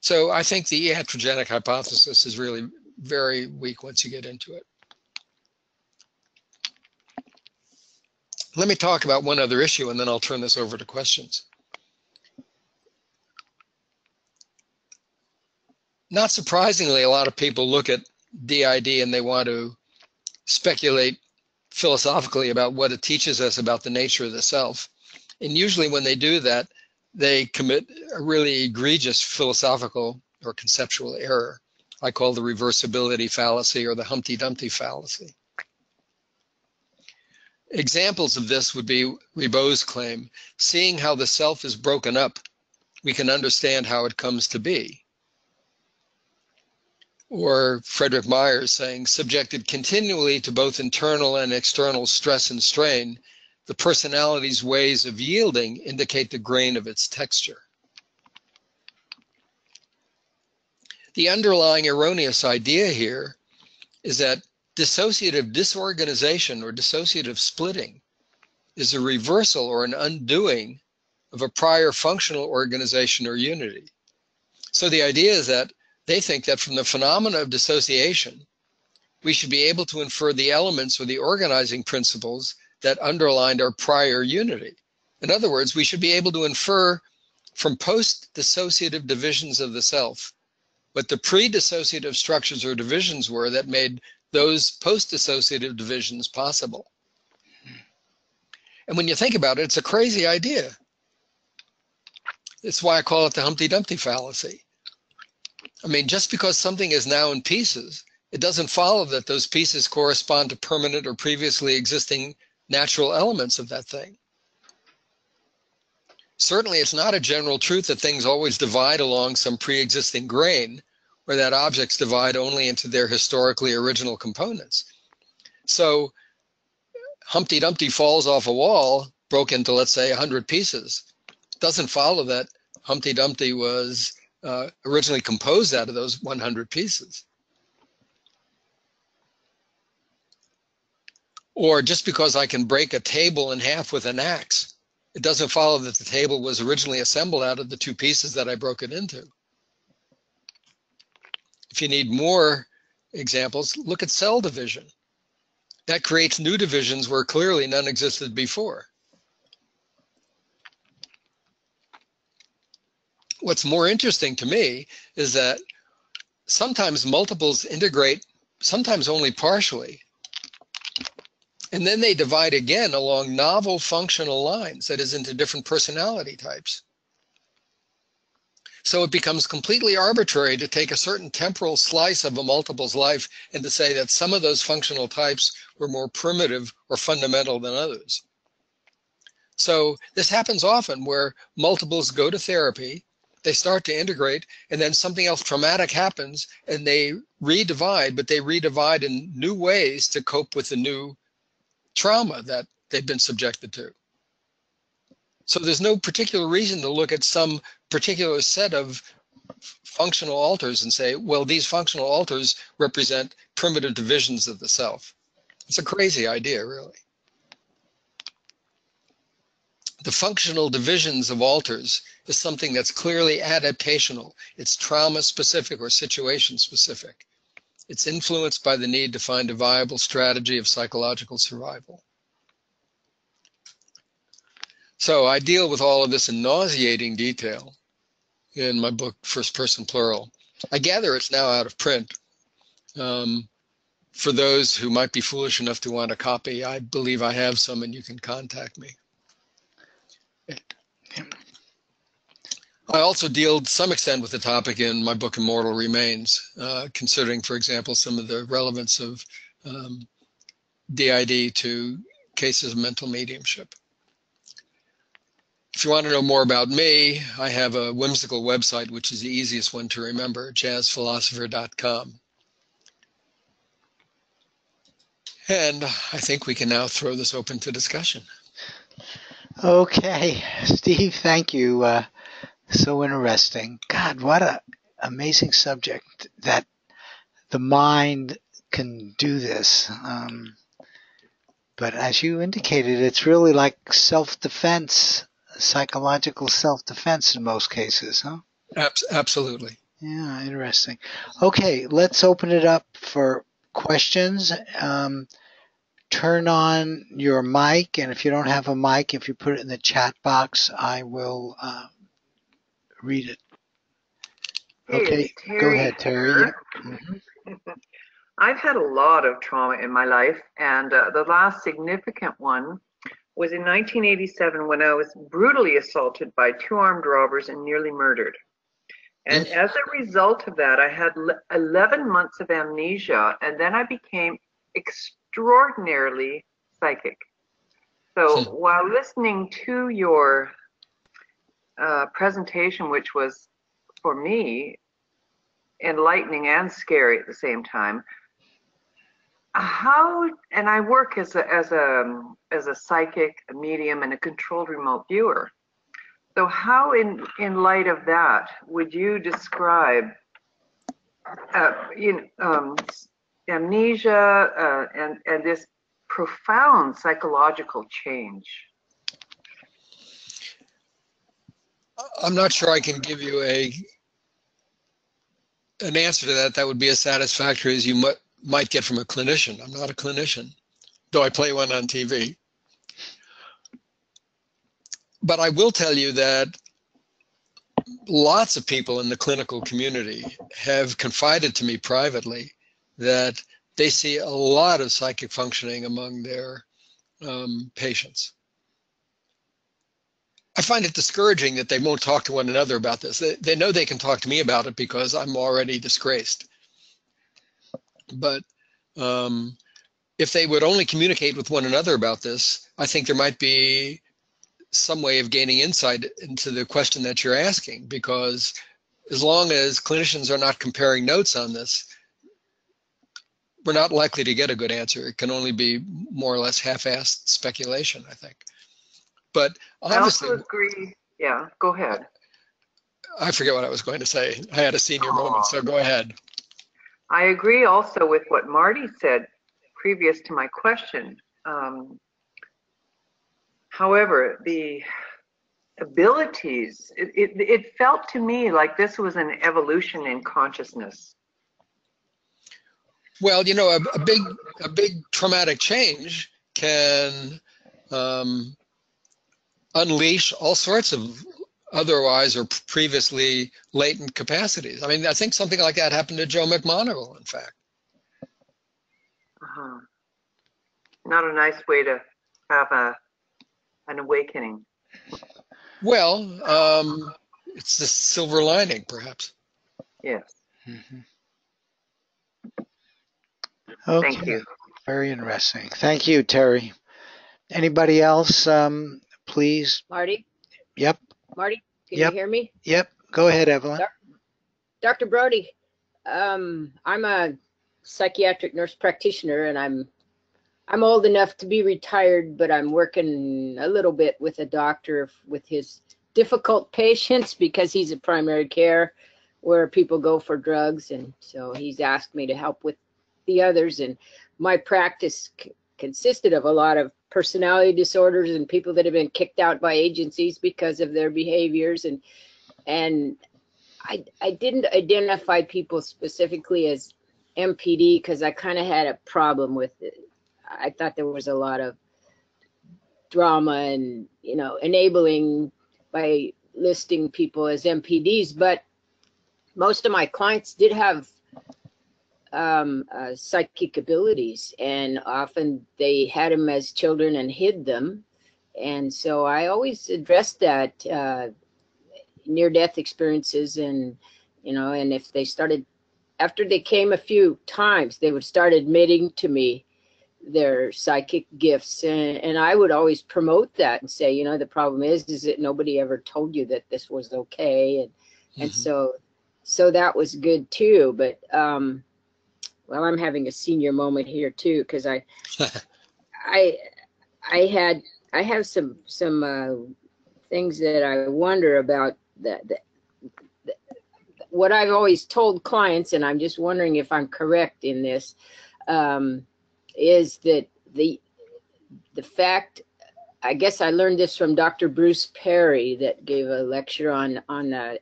So I think the iatrogenic hypothesis is really very weak once you get into it. Let me talk about one other issue, and then I'll turn this over to questions. Not surprisingly, a lot of people look at DID and they want to speculate philosophically about what it teaches us about the nature of the self. And usually when they do that, they commit a really egregious philosophical or conceptual error. I call the reversibility fallacy or the Humpty Dumpty fallacy. Examples of this would be Ribot's claim, seeing how the self is broken up, we can understand how it comes to be. Or Frederick Myers saying, subjected continually to both internal and external stress and strain, the personality's ways of yielding indicate the grain of its texture. The underlying erroneous idea here is that dissociative disorganization or dissociative splitting is a reversal or an undoing of a prior functional organization or unity. So the idea is that they think that from the phenomena of dissociation, we should be able to infer the elements or the organizing principles that underlined our prior unity. In other words, we should be able to infer from post-dissociative divisions of the self what the pre-dissociative structures or divisions were that made those post-dissociative divisions possible. And when you think about it, it's a crazy idea. It's why I call it the Humpty Dumpty fallacy. I mean, just because something is now in pieces, it doesn't follow that those pieces correspond to permanent or previously existing natural elements of that thing. Certainly, it's not a general truth that things always divide along some pre-existing grain, or that objects divide only into their historically original components. So Humpty Dumpty falls off a wall, broke into, let's say, 100 pieces. It doesn't follow that Humpty Dumpty was originally composed out of those 100 pieces. Or just because I can break a table in half with an axe, it doesn't follow that the table was originally assembled out of the two pieces that I broke it into. If you need more examples, look at cell division. That creates new divisions where clearly none existed before. What's more interesting to me is that sometimes multiples integrate, sometimes only partially, and then they divide again along novel functional lines, that is, into different personality types. So it becomes completely arbitrary to take a certain temporal slice of a multiple's life and to say that some of those functional types were more primitive or fundamental than others. So this happens often where multiples go to therapy, they start to integrate, and then something else traumatic happens and they redivide, but they redivide in new ways to cope with the new trauma that they've been subjected to. So there's no particular reason to look at some particular set of functional alters and say, well, these functional alters represent primitive divisions of the self. It's a crazy idea, really. The functional divisions of alters is something that's clearly adaptational. It's trauma specific or situation specific. It's influenced by the need to find a viable strategy of psychological survival. So I deal with all of this in nauseating detail in my book, First Person Plural. I gather it's now out of print. For those who might be foolish enough to want a copy, I believe I have some and you can contact me. I also deal to some extent with the topic in my book, Immortal Remains, considering, for example, some of the relevance of DID to cases of mental mediumship. If you want to know more about me, I have a whimsical website, which is the easiest one to remember, jazzphilosopher.com. And I think we can now throw this open to discussion. Okay, Steve, thank you. So interesting. God, what an amazing subject that the mind can do this. But as you indicated, it's really like self-defense, psychological self-defense in most cases, huh? Absolutely. Yeah, interesting. Okay, let's open it up for questions. Turn on your mic, and if you don't have a mic, if you put it in the chat box, I will read it. Hey, Okay, go ahead, Terry. here. Yeah. I've had a lot of trauma in my life, and the last significant one was in 1987 when I was brutally assaulted by two armed robbers and nearly murdered. And as a result of that, I had 11 months of amnesia, and then I became extraordinarily psychic. So while listening to your presentation, which was, for me, enlightening and scary at the same time, and I work as a psychic, a medium, and a controlled remote viewer. So how, in light of that, would you describe amnesia and this profound psychological change? I'm not sure I can give you an answer to that that would be as satisfactory as you might get from a clinician. I'm not a clinician, though I play one on TV. But I will tell you that lots of people in the clinical community have confided to me privately that they see a lot of psychic functioning among their patients. I find it discouraging that they won't talk to one another about this. They know they can talk to me about it because I'm already disgraced. But if they would only communicate with one another about this, I think there might be some way of gaining insight into the question that you're asking, because as long as clinicians are not comparing notes on this, we're not likely to get a good answer. It can only be more or less half-assed speculation, I think. But obviously, I also agree. Yeah, go ahead. I forget what I was going to say. I had a senior moment, so go ahead. I agree also with what Marty said previous to my question. However, the abilities, it felt to me like this was an evolution in consciousness. Well, you know, a big traumatic change can unleash all sorts of otherwise or previously latent capacities. I mean, I think something like that happened to Joe McMoneagle, in fact. Not a nice way to have an awakening. Well, it's the silver lining, perhaps. Yes. Mm-hmm. Okay. Thank you. Very interesting. Thank you, Terry. Anybody else? please. Marty? Yep. Marty, can you Yep. hear me? Yep. Go ahead, Evelyn. Dr. Braude, I'm a psychiatric nurse practitioner, and I'm old enough to be retired, but I'm working a little bit with a doctor with his difficult patients because he's a primary care where people go for drugs, and so he's asked me to help with the others. And my practice consisted of a lot of personality disorders and people that have been kicked out by agencies because of their behaviors, and I didn't identify people specifically as MPD because I kind of had a problem with it. I thought there was a lot of drama and, enabling by listing people as MPDs, but most of my clients did have psychic abilities, and often they had them as children and hid them. And so I always addressed that near-death experiences, and and if they started, after they came a few times, they would start admitting to me their psychic gifts, and I would always promote that and say, the problem is that nobody ever told you that this was okay, and so that was good too. But well, I'm having a senior moment here too because I have some things that I wonder about that what I've always told clients, and I'm just wondering if I'm correct in this, is that the fact, I guess I learned this from Dr. Bruce Perry that gave a lecture on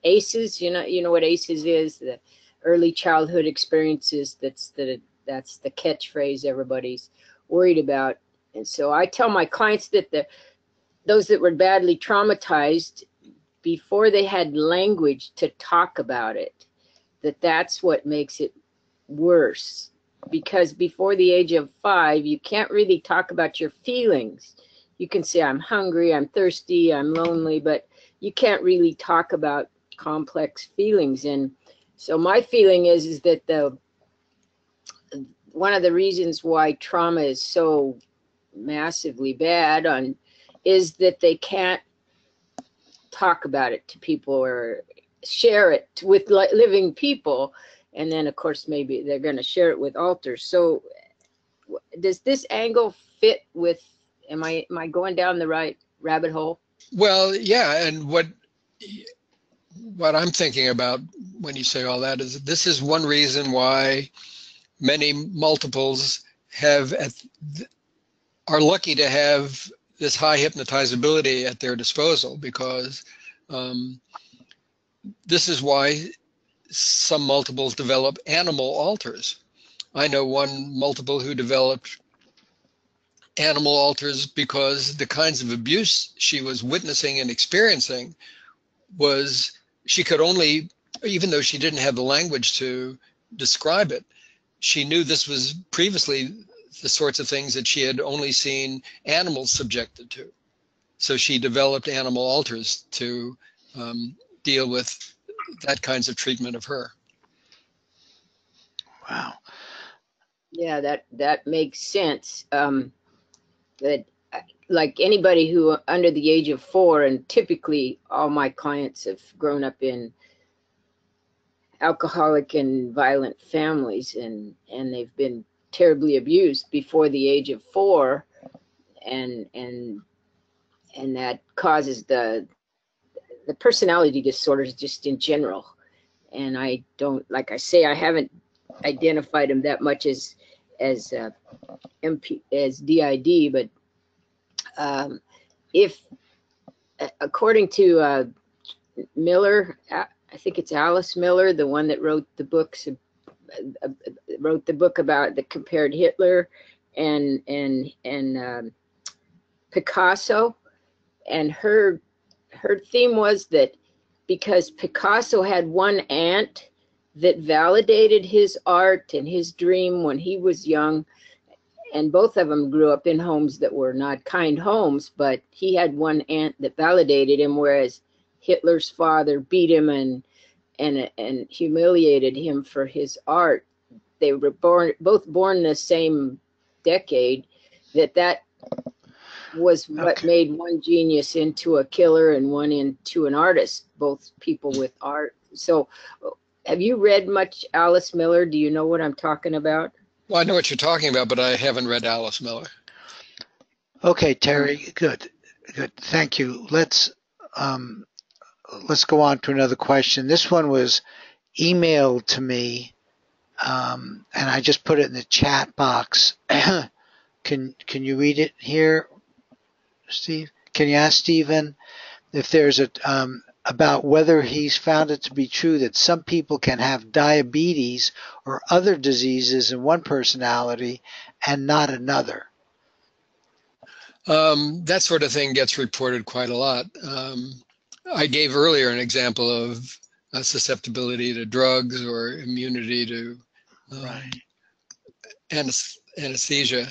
ACEs. You know what ACEs is, the early childhood experiences. That's the catchphrase everybody's worried about. And so I tell my clients that those that were badly traumatized, before they had language to talk about it, that's what makes it worse. Because before the age of 5, you can't really talk about your feelings. You can say, I'm hungry, I'm thirsty, I'm lonely, but you can't really talk about complex feelings. And so my feeling is that one of the reasons why trauma is so massively bad is that they can't talk about it to people or share it with living people, and then of course maybe they're going to share it with alters. So does this angle fit with, am I going down the right rabbit hole? Well, yeah, and what I'm thinking about when you say all that is this is one reason why many multiples are lucky to have this high hypnotizability at their disposal, because this is why some multiples develop animal alters. I know one multiple who developed animal alters because the kinds of abuse she was witnessing and experiencing was, she could only, even though she didn't have the language to describe it, she knew this was previously the sorts of things that she had only seen animals subjected to. So she developed animal alters to deal with that kinds of treatment of her. Wow. Yeah, that makes sense. That like anybody who under the age of 4, and typically all my clients have grown up in alcoholic and violent families, and they've been terribly abused before the age of 4, and that causes the personality disorders just in general. And I don't, like I say, I haven't identified them that much as DID, but if according to Miller, I think it's Alice Miller, the one that wrote the books, about that compared Hitler and Picasso, and her theme was that because Picasso had one aunt that validated his art and his dream when he was young, and both of them grew up in homes that were not kind homes, but he had one aunt that validated him, whereas Hitler's father beat him and humiliated him for his art. They were both born in the same decade. That was what Okay. made one genius into a killer and one into an artist, both people with art. So have you read much Alice Miller? Do you know what I'm talking about? Well, I know what you're talking about, but I haven't read Alice Miller. Okay, Terry. Good. Good. Thank you. Um, let's go on to another question. This one was emailed to me, and I just put it in the chat box. Can you read it here, Steve? Can you ask Stephen if there's about whether he's found it to be true that some people can have diabetes or other diseases in one personality and not another? That sort of thing gets reported quite a lot. I gave earlier an example of susceptibility to drugs or immunity to Right. anesthesia.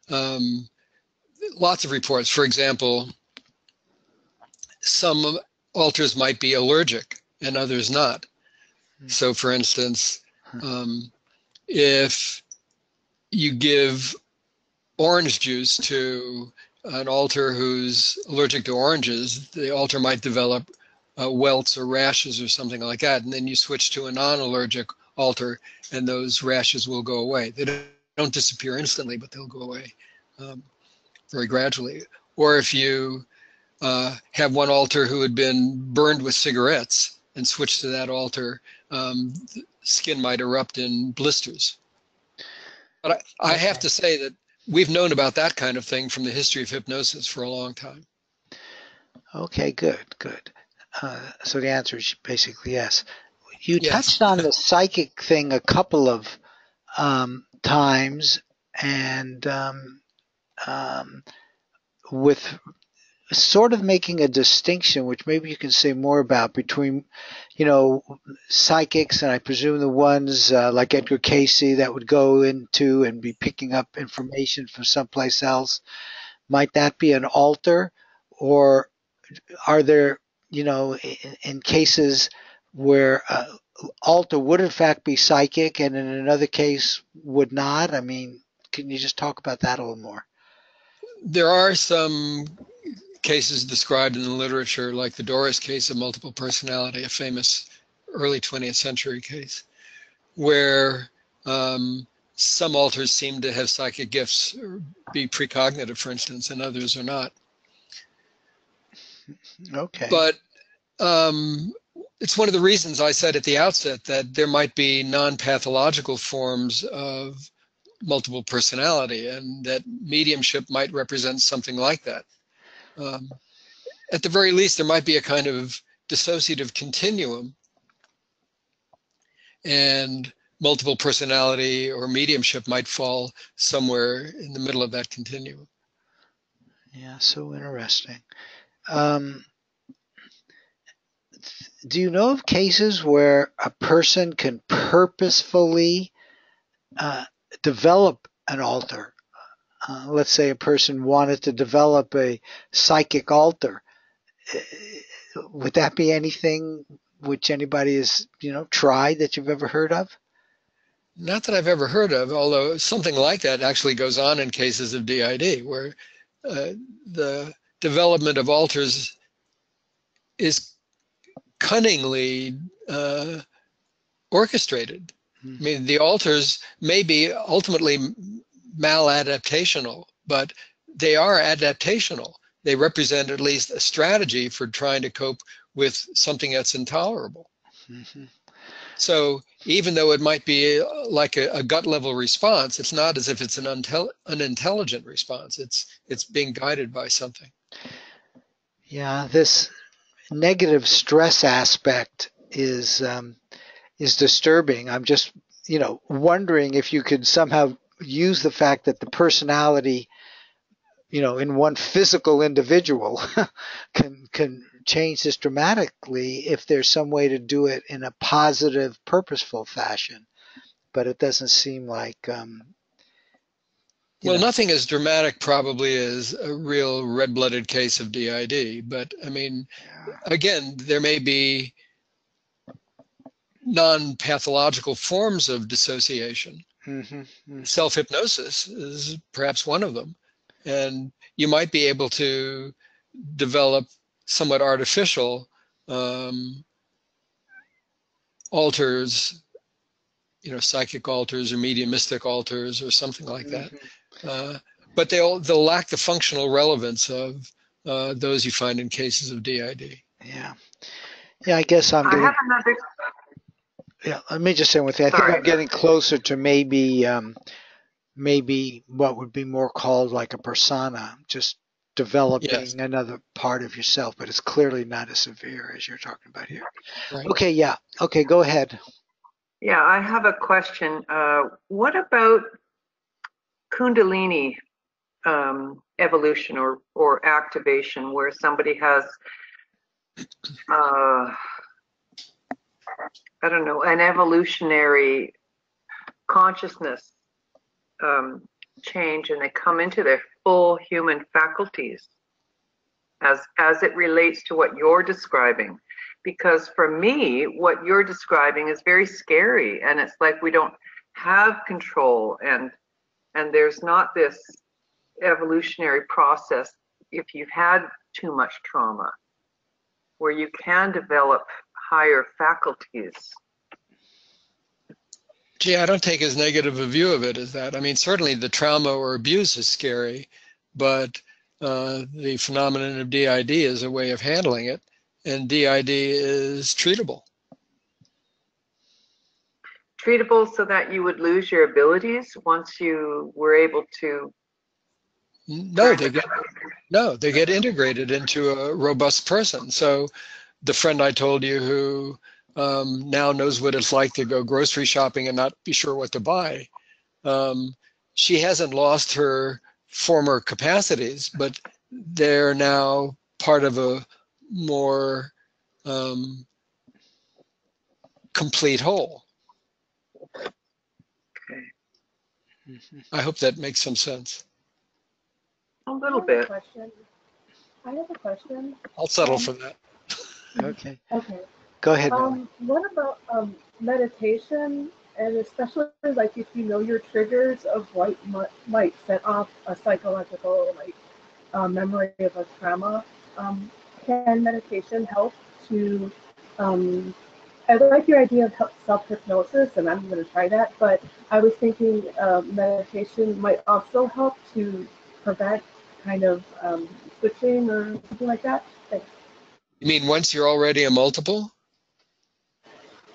Um, Lots of reports. For example, some alters might be allergic and others not. So, for instance, if you give orange juice to an alter who's allergic to oranges, the alter might develop welts or rashes or something like that. And then you switch to a non-allergic alter and those rashes will go away. They don't disappear instantly, but they'll go away very gradually. Or if you have one alter who had been burned with cigarettes and switch to that alter, skin might erupt in blisters. But I have to say that we've known about that kind of thing from the history of hypnosis for a long time. Okay, good. So the answer is basically yes. You Yes. touched on the psychic thing a couple of times, and with sort of making a distinction, which maybe you can say more about, between, psychics, and I presume the ones like Edgar Casey that would go into and be picking up information from someplace else. Might that be an alter, or are there, in cases where alter would in fact be psychic, and in another case would not? I mean, can you just talk about that a little more? There are some cases described in the literature, like the Doris case of multiple personality, a famous early 20th century case, where some alters seem to have psychic gifts, or be precognitive, for instance, and others are not. Okay. But it's one of the reasons I said at the outset that there might be non-pathological forms of multiple personality, and that mediumship might represent something like that. At the very least, there might be a kind of dissociative continuum, and multiple personality or mediumship might fall somewhere in the middle of that continuum. Yeah, so interesting. Do you know of cases where a person can purposefully develop an alter? Let's say a person wanted to develop a psychic alter. Would that be anything which anybody has, tried that you've ever heard of? Not that I've ever heard of, although something like that actually goes on in cases of DID, where the development of alters is cunningly orchestrated. I mean, the alters may be ultimately maladaptational, but they are adaptational. They represent at least a strategy for trying to cope with something that's intolerable. Mm-hmm. So even though it might be like a gut level response, it's not as if it's an unintelligent response. It's being guided by something. Yeah, this negative stress aspect is disturbing. I'm just, wondering if you could somehow use the fact that the personality, in one physical individual can change this dramatically, if there's some way to do it in a positive, purposeful fashion. But it doesn't seem like, Well, nothing as dramatic probably as a real red-blooded case of DID. But I mean, again, there may be non-pathological forms of dissociation. mm-hmm, mm-hmm. Self-hypnosis is perhaps one of them. And you might be able to develop somewhat artificial alters, psychic alters or mediumistic alters or something like that. But they'll lack the functional relevance of those you find in cases of DID. Yeah. Yeah, I guess I'm I getting. have another. Yeah, let me just say one thing. I think Sorry. I'm getting closer to maybe what would be more called like a persona, just Yes, developing another part of yourself, but it's clearly not as severe as you're talking about here. right. Okay, yeah. Okay, go ahead. Yeah, I have a question. What about Kundalini evolution or activation, where somebody has, I don't know, an evolutionary consciousness change, and they come into their full human faculties as it relates to what you're describing? Because for me, what you're describing is very scary, and it's like we don't have control, and there's not this evolutionary process if you've had too much trauma where you can develop higher faculties. Gee, I don't take as negative a view of it as that. I mean, certainly the trauma or abuse is scary, but the phenomenon of DID is a way of handling it, and DID is treatable. Treatable so that you would lose your abilities once you were able to No, they get integrated into a robust person. So the friend I told you who now knows what it's like to go grocery shopping and not be sure what to buy, she hasn't lost her former capacities, but they're now part of a more complete whole. Okay. I hope that makes some sense. A little bit. I have a question. I'll settle for that. Okay. Okay. Go ahead, Millie. What about meditation, and especially like if you know your triggers of what might set off a psychological memory of a trauma? Can meditation help to? I like your idea of self-hypnosis, and I'm going to try that. But I was thinking meditation might also help to prevent kind of switching or something like that. Thanks. You mean once you're already a multiple?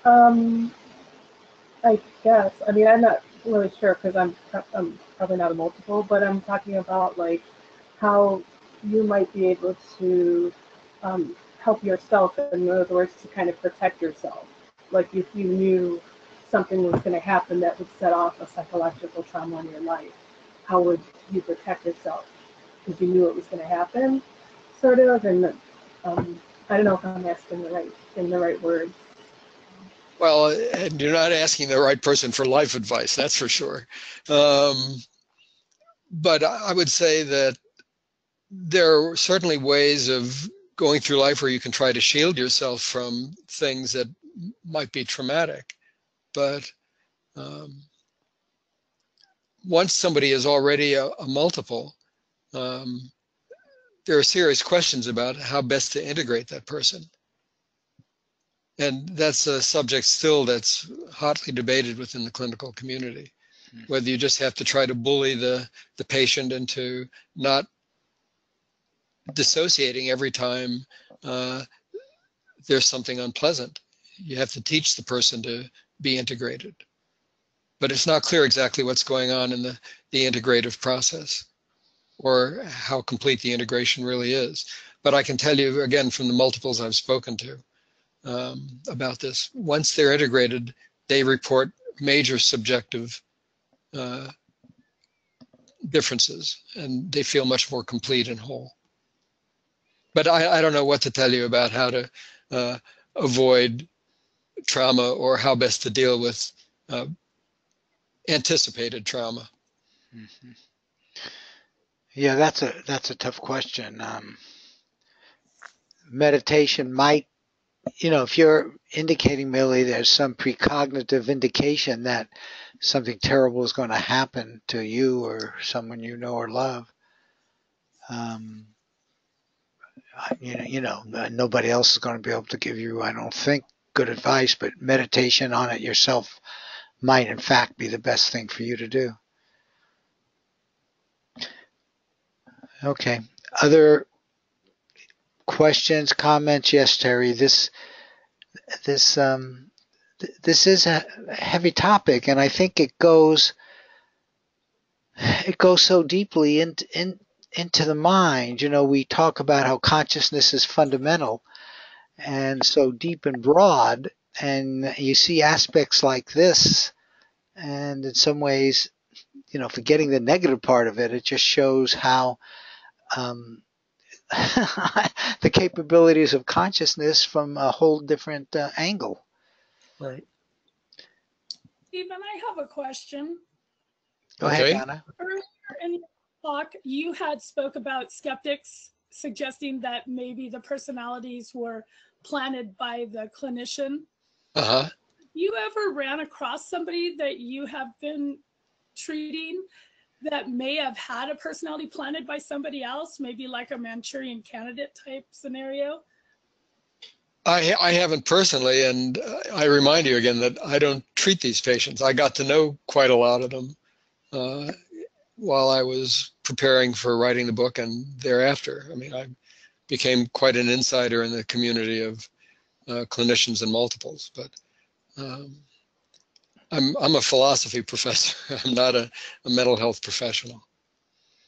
I guess. I mean, I'm not really sure because I'm probably not a multiple, but I'm talking about like how you might be able to help yourself, in other words, to kind of protect yourself. Like if you knew something was going to happen that would set off a psychological trauma in your life, how would you protect yourself? Because you knew it was going to happen, sort of. And I don't know if I'm asking in the right words. Well, and you're not asking the right person for life advice, that's for sure. But I would say that there are certainly ways of going through life where you can try to shield yourself from things that might be traumatic. But once somebody is already a multiple, there are serious questions about how best to integrate that person. And that's a subject still that's hotly debated within the clinical community, whether you just have to try to bully the patient into not dissociating every time there's something unpleasant. You have to teach the person to be integrated. But it's not clear exactly what's going on in the integrative process or how complete the integration really is. But I can tell you, again, from the multiples I've spoken to, about this. Once they're integrated, they report major subjective differences, and they feel much more complete and whole. But I don't know what to tell you about how to avoid trauma or how best to deal with anticipated trauma. Mm-hmm. Yeah, that's a tough question. Meditation might, if you're indicating, Millie, there's some precognitive indication that something terrible is going to happen to you or someone you know or love, Um, nobody else is going to be able to give you, I don't think, good advice, but meditation on it yourself might in fact be the best thing for you to do. Okay. Other questions, comments? Yes, Terry. This this is a heavy topic, and I think it goes so deeply into the mind. We talk about how consciousness is fundamental and so deep and broad, and you see aspects like this, and in some ways, forgetting the negative part of it, it just shows how um, the capabilities of consciousness from a whole different angle. Right. Stephen, I have a question. Go ahead, Okay. Donna. Earlier in your talk, you had spoke about skeptics suggesting that maybe the personalities were planted by the clinician. Uh-huh. You ever ran across somebody that you have been treating that may have had a personality planted by somebody else, maybe like a Manchurian candidate type scenario? I haven't personally, and I remind you again that I don't treat these patients. I got to know quite a lot of them while I was preparing for writing the book and thereafter. I mean, I became quite an insider in the community of clinicians and multiples, but I'm a philosophy professor. I'm not a mental health professional.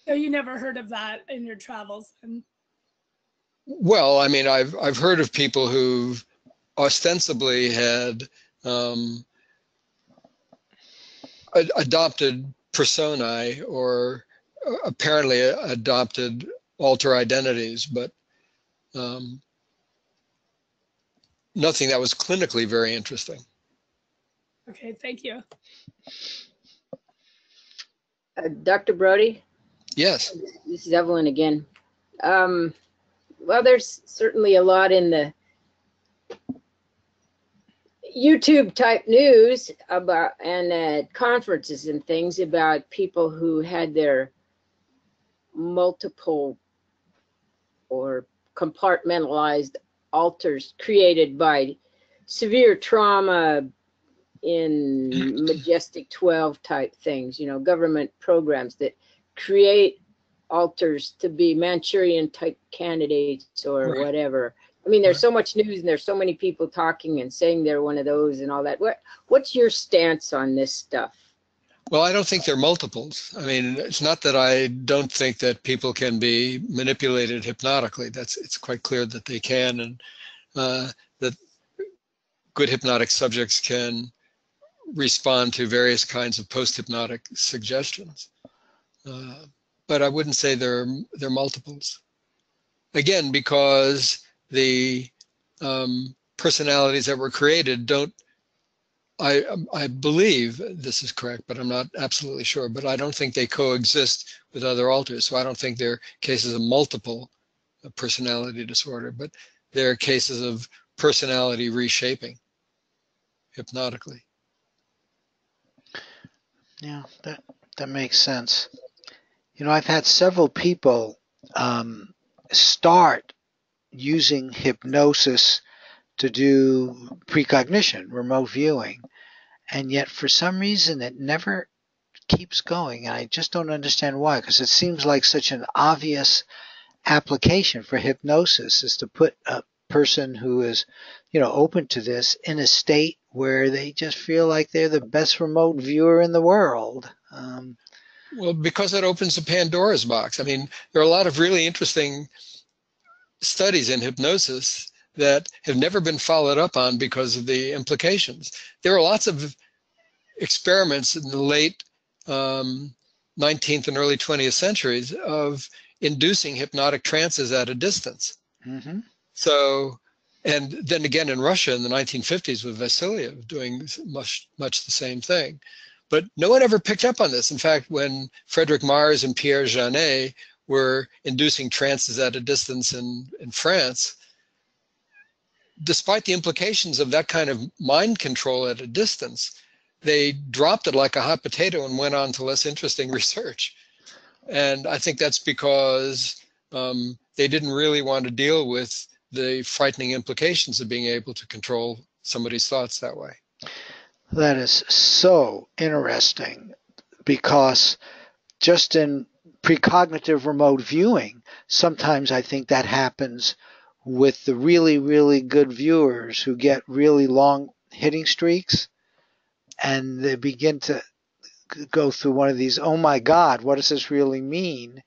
So you never heard of that in your travels? Well, I mean, I've heard of people who've ostensibly had adopted personae or apparently adopted alter identities, but nothing that was clinically very interesting. Okay, thank you. Dr. Braude? Yes. This is Evelyn again. Well, there's certainly a lot in the YouTube type news about and conferences and things about people who had their multiple or compartmentalized alters created by severe trauma in Majestic 12 type things, government programs that create alters to be Manchurian type candidates or Right. whatever. I mean, there's so much news and there's so many people talking and saying they're one of those and all that. What's your stance on this stuff? Well, I don't think they're multiples. I mean, it's not that I don't think that people can be manipulated hypnotically. It's quite clear that they can, and that good hypnotic subjects can respond to various kinds of post-hypnotic suggestions. But I wouldn't say they're multiples. Again, because the personalities that were created don't, I believe this is correct, but I'm not absolutely sure, but I don't think they coexist with other alters. So I don't think they're cases of multiple personality disorder, but they're cases of personality reshaping hypnotically. Yeah, that makes sense. I've had several people start using hypnosis to do precognition, remote viewing, and yet for some reason it never keeps going, and I just don't understand why, because it seems like such an obvious application for hypnosis is to put a person who is, open to this in a state where they just feel like they're the best remote viewer in the world. Well, because it opens a Pandora's box. I mean, there are a lot of really interesting studies in hypnosis that have never been followed up on because of the implications. There are lots of experiments in the late 19th and early 20th centuries of inducing hypnotic trances at a distance. Mm-hmm. So, and then again in Russia in the 1950s with Vasiliev doing much the same thing. But no one ever picked up on this. In fact, when Frederick Mars and Pierre Janet were inducing trances at a distance in France, despite the implications of that kind of mind control at a distance, they dropped it like a hot potato and went on to less interesting research. And I think that's because they didn't really want to deal with the frightening implications of being able to control somebody's thoughts that way. That is so interesting because just in precognitive remote viewing, sometimes I think that happens with the really, really good viewers who get really long hitting streaks and they begin to go through one of these, oh my God, what does this really mean?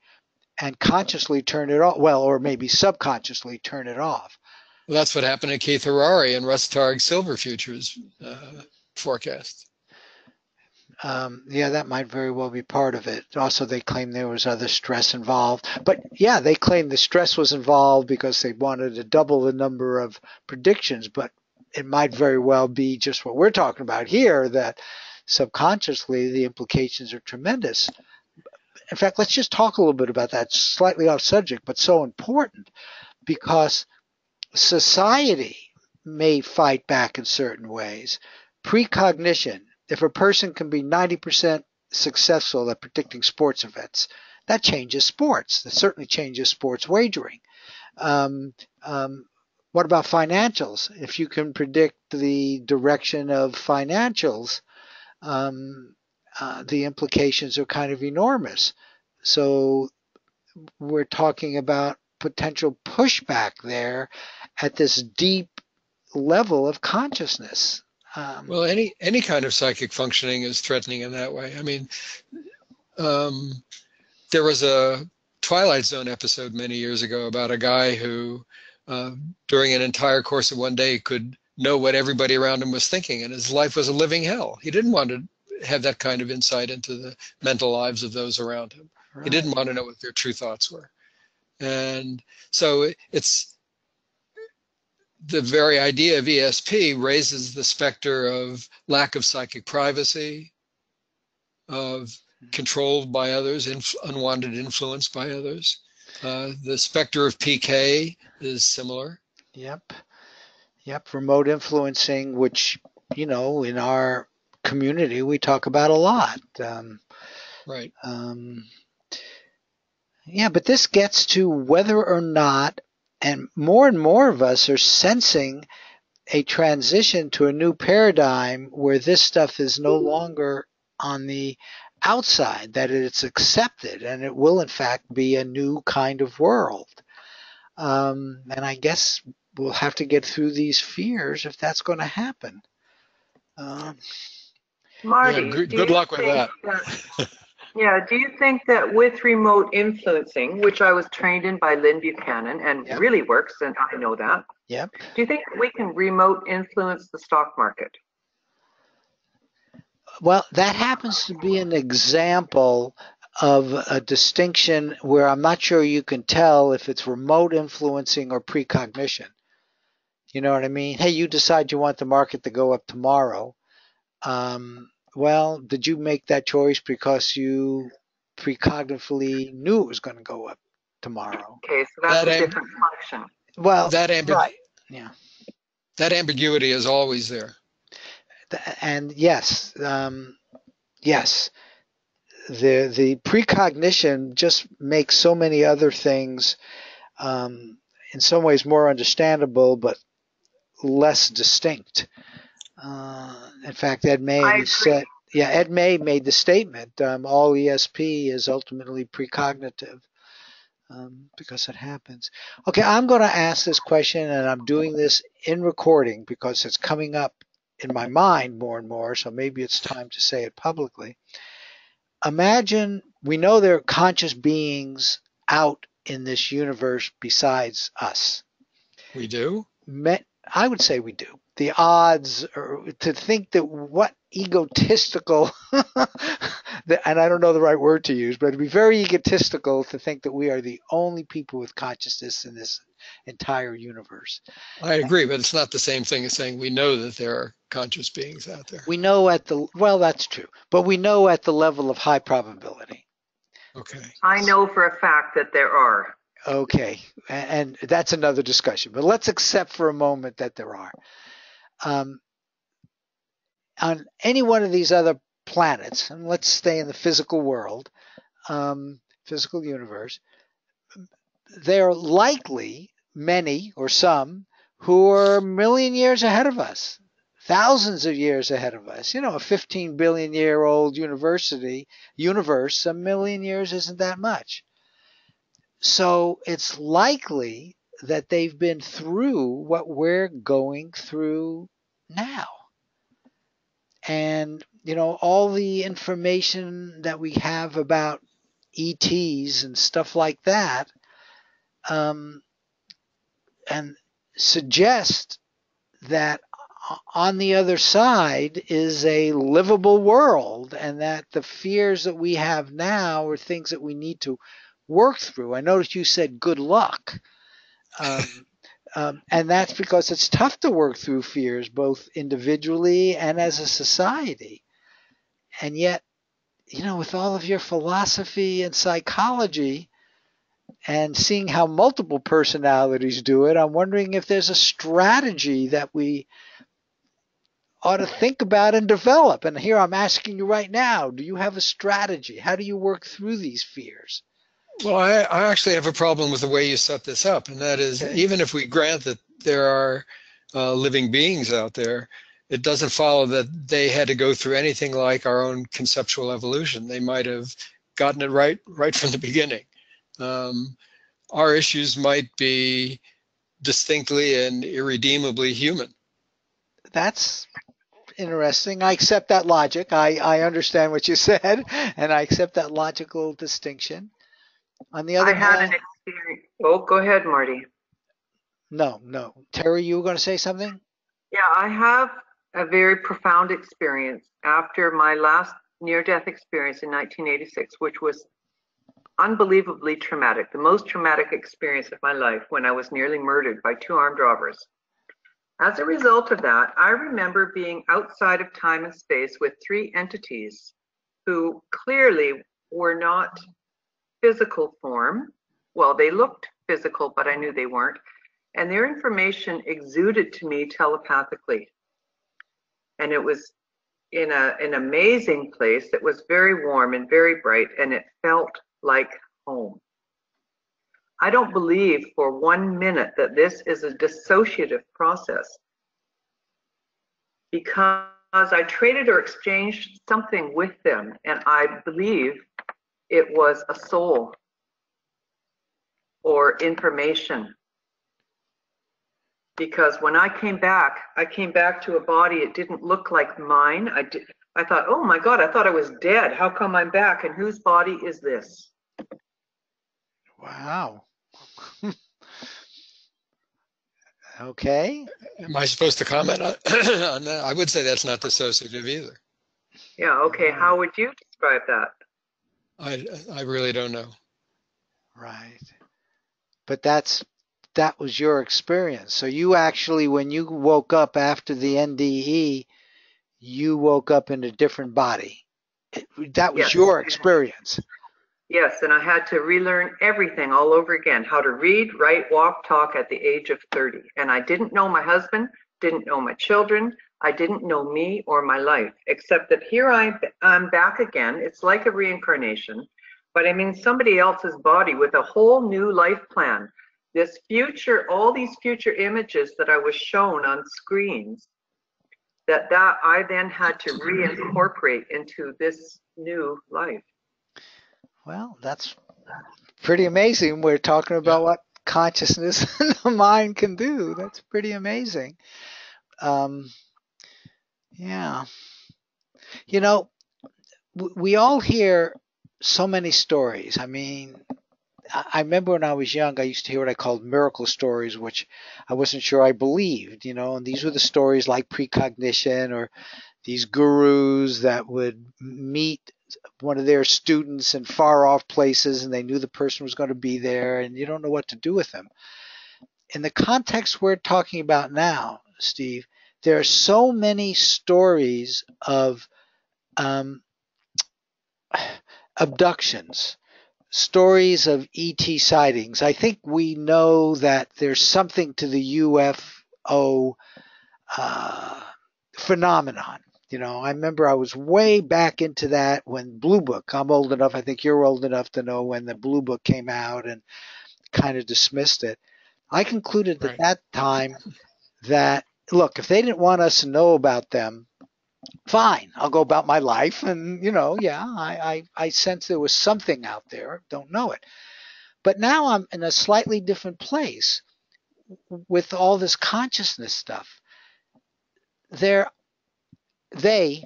And consciously turn it off, well, or maybe subconsciously turn it off. Well, that's what happened to Keith Harari and Russ Targ's silver futures forecast. Yeah, that might very well be part of it. Also, they claim there was other stress involved. But yeah, they claim the stress was involved because they wanted to double the number of predictions. But it might very well be just what we're talking about here, that subconsciously the implications are tremendous. In fact, let's just talk a little bit about that, slightly off subject, but so important, because society may fight back in certain ways. Precognition, if a person can be 90% successful at predicting sports events, that changes sports. That certainly changes sports wagering. Um, what about financials? If you can predict the direction of financials, the implications are kind of enormous. So we're talking about potential pushback there at this deep level of consciousness. Well, any kind of psychic functioning is threatening in that way. I mean, there was a Twilight Zone episode many years ago about a guy who, during an entire course of one day, could know what everybody around him was thinking, and his life was a living hell. He didn't want to have that kind of insight into the mental lives of those around him. Right. He didn't want to know what their true thoughts were. And so it's the very idea of ESP raises the specter of lack of psychic privacy, of controlled by others, unwanted influence by others. The specter of PK is similar. Yep. Remote influencing, which, in our community, we talk about a lot. Right. Yeah, but this gets to whether or not, and more of us are sensing a transition to a new paradigm where this stuff is no longer on the outside, that it's accepted, and it will in fact be a new kind of world. And I guess we'll have to get through these fears if that's going to happen. Marty, yeah, good luck with that. Yeah, do you think that with remote influencing, which I was trained in by Lynn Buchanan and Yep. really works, and I know that, Yep. do you think we can remote influence the stock market? Well, that happens to be an example of a distinction where I'm not sure you can tell if it's remote influencing or precognition. You know what I mean? Hey, you decide you want the market to go up tomorrow. Well, did you make that choice because you precognitively knew it was going to go up tomorrow? Okay, so that's a different function. Well, right. Yeah. That ambiguity is always there. And yes, yes, the precognition just makes so many other things, in some ways more understandable, but less distinct. In fact, Ed May said, Ed May made the statement, all ESP is ultimately precognitive, because it happens. Okay, I'm going to ask this question, and I'm doing this in recording because it's coming up in my mind more and more, so maybe it's time to say it publicly. Imagine, we know there are conscious beings out in this universe besides us. We do? I would say we do. The odds are to think that what egotistical, and I don't know the right word to use, but it'd be very egotistical to think that we are the only people with consciousness in this entire universe. I agree, but it's not the same thing as saying we know that there are conscious beings out there. We know well, that's true, but we know at the level of high probability. Okay. I know for a fact that there are. Okay, and that's another discussion, but let's accept for a moment that there are. On any one of these other planets, and let's stay in the physical world, physical universe, there are likely many or some who are a million years ahead of us, thousands of years ahead of us. You know, a 15 billion year old universe, a million years isn't that much. So it's likely that they've been through what we're going through now. And, you know, all the information that we have about ETs and stuff like that, um, and suggest that on the other side is a livable world, and that the fears that we have now are things that we need to work through. I noticed you said good luck. And that's because it's tough to work through fears, both individually and as a society. And yet, you know, with all of your philosophy and psychology and seeing how multiple personalities do it, I'm wondering if there's a strategy that we ought to think about and develop. And here I'm asking you right now, do you have a strategy? How do you work through these fears? Well, I actually have a problem with the way you set this up, and that is, even if we grant that there are living beings out there, it doesn't follow that they had to go through anything like our own conceptual evolution. They might have gotten it right from the beginning. Our issues might be distinctly and irredeemably human. That's interesting. I accept that logic. I understand what you said, and I accept that logical distinction. On the other I had hand, an experience. Oh, go ahead, Marty. no. Terry, you were going to say something? Yeah, I have a very profound experience after my last near-death experience in 1986, which was unbelievably traumatic, the most traumatic experience of my life, when I was nearly murdered by two armed robbers. As a result of that, I remember being outside of time and space with three entities who clearly were not physical form. Well, they looked physical, but I knew they weren't. And their information exuded to me telepathically. And it was in an amazing place that was very warm and very bright, and it felt like home. I don't believe for 1 minute that this is a dissociative process, because I traded or exchanged something with them, and I believe it was a soul or information. Because when I came back to a body, it didn't look like mine. I thought, oh my God, I thought I was dead. How come I'm back? And whose body is this? Wow. Okay. Am I supposed to comment on that? I would say that's not dissociative either. Yeah, okay. How would you describe that? I really don't know. Right. But that was your experience. So you actually, when you woke up after the NDE, you woke up in a different body. That was Yes. your experience. Yes, and I had to relearn everything all over again, how to read, write, walk, talk at the age of 30. And I didn't know my husband, didn't know my children, I didn't know me or my life, except that here I'm back again. It's like a reincarnation, but I'm in somebody else's body with a whole new life plan. This future, all these future images that I was shown on screens, that I then had to reincorporate into this new life. Well, that's pretty amazing. We're talking about what consciousness and the mind can do. That's pretty amazing. Yeah. You know, we all hear so many stories. I mean, I remember when I was young, I used to hear what I called miracle stories, which I wasn't sure I believed, you know, and these were the stories like precognition or these gurus that would meet one of their students in far off places and they knew the person was going to be there and you don't know what to do with them. In the context we're talking about now, Steve, there are so many stories of abductions, stories of ET sightings. I think we know that there's something to the UFO phenomenon. You know, I remember I was way back into that when Blue Book, I'm old enough, I think you're old enough to know when the Blue Book came out, and kind of dismissed it. I concluded at Right. that time that, look, if they didn't want us to know about them, fine, I'll go about my life. And, yeah, I sense there was something out there, don't know it. But now I'm in a slightly different place with all this consciousness stuff. They're, they,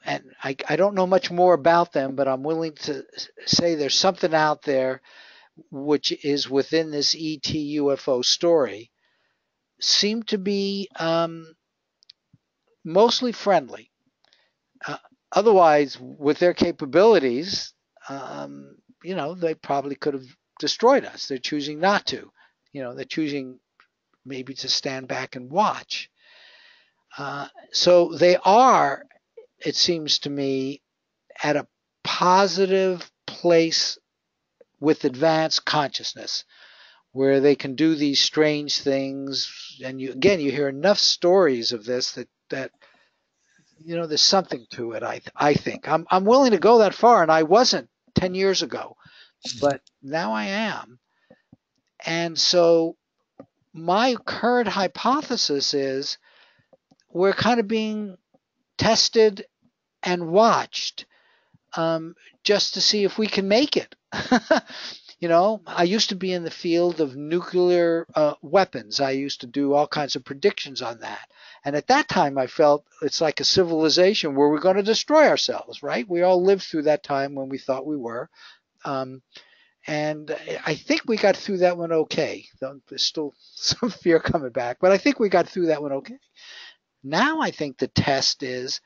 and I don't know much more about them, but I'm willing to say there's something out there which is within this ET UFO story, seem to be mostly friendly. Otherwise, with their capabilities, they probably could have destroyed us. They're choosing not to. They're choosing maybe to stand back and watch. So they are, it seems to me, at a positive place with advanced consciousness where they can do these strange things. And you hear enough stories of this that there's something to it. I think I'm willing to go that far, and I wasn't 10 years ago, but now I am. And so my current hypothesis is we're kind of being tested and watched, just to see if we can make it. I used to be in the field of nuclear weapons. I used to do all kinds of predictions on that. And at that time, I felt it's like a civilization where we're going to destroy ourselves, right? We all lived through that time when we thought we were. And I think we got through that one okay. There's still some fear coming back, but I think we got through that one okay. Now I think the test is,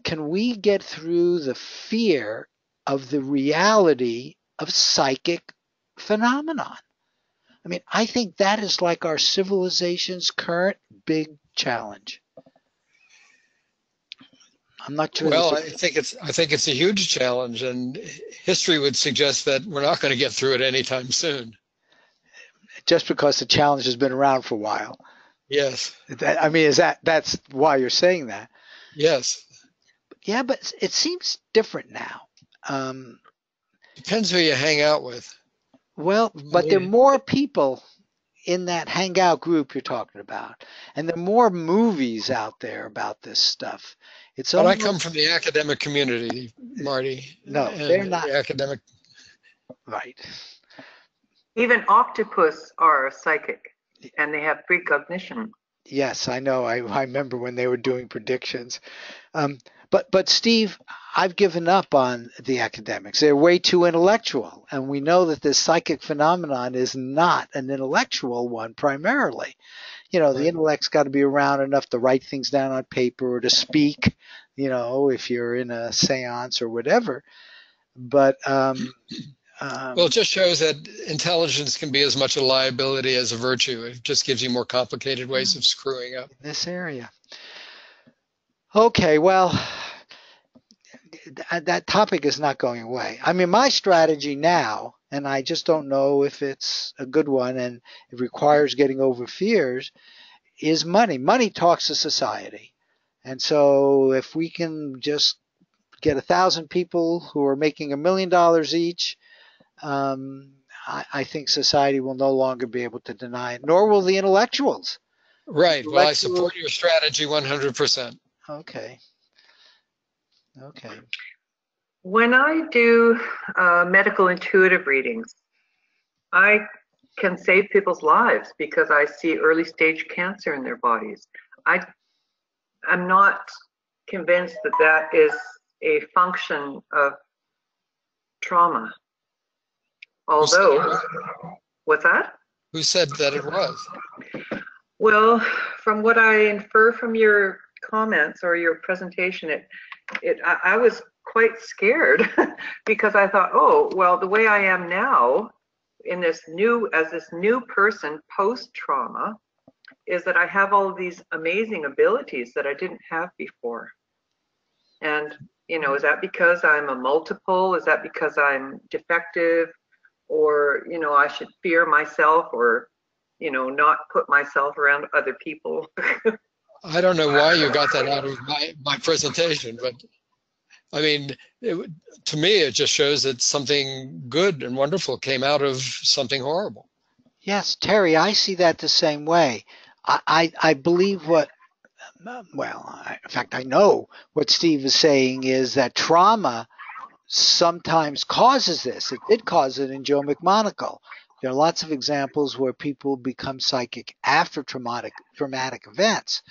can we get through the fear of the reality of psychic phenomenon? I mean, I think that is like our civilization's current big challenge. I'm not sure. Well, I think it's a huge challenge, and history would suggest that we're not going to get through it anytime soon. Just because the challenge has been around for a while. Yes. That's why you're saying that? Yes. Yeah, but it seems different now. Depends who you hang out with. Well, but there are more people in that hangout group you're talking about, and there are more movies out there about this stuff. But I come from the academic community, Marty. No, they're not. Academic. Right. Even octopus are psychic, and they have precognition. Yes, I know. I remember when they were doing predictions. But Steve, I've given up on the academics. They're way too intellectual, and we know that this psychic phenomenon is not an intellectual one primarily. Right. The intellect's got to be around enough to write things down on paper or to speak, if you're in a seance or whatever. But well, it just shows that intelligence can be as much a liability as a virtue. It just gives you more complicated ways of screwing up. In this area. Okay, well, that topic is not going away. I mean, my strategy now, and I just don't know if it's a good one and it requires getting over fears, is money. Money talks to society. And so if we can just get 1,000 people who are making $1 million each, I think society will no longer be able to deny it, nor will the intellectuals. Right. Well, I support your strategy 100%. Okay. When I do medical intuitive readings, I can save people's lives because I see early stage cancer in their bodies. I'm not convinced that that is a function of trauma. Although, what's that? Who said that it was? Well, from what I infer from your comments or your presentation, I was quite scared because I thought, oh, well, the way I am now as this new person post-trauma is that I have all of these amazing abilities that I didn't have before. And, is that because I'm a multiple? Is that because I'm defective? Or, I should fear myself or, not put myself around other people? I don't know why you got that out of my presentation, but I mean, to me, it just shows that something good and wonderful came out of something horrible. Yes, Terry, I see that the same way. I believe in fact, I know what Steve is saying is that trauma sometimes causes this. It did cause it in Joe McMonagle. There are lots of examples where people become psychic after traumatic events,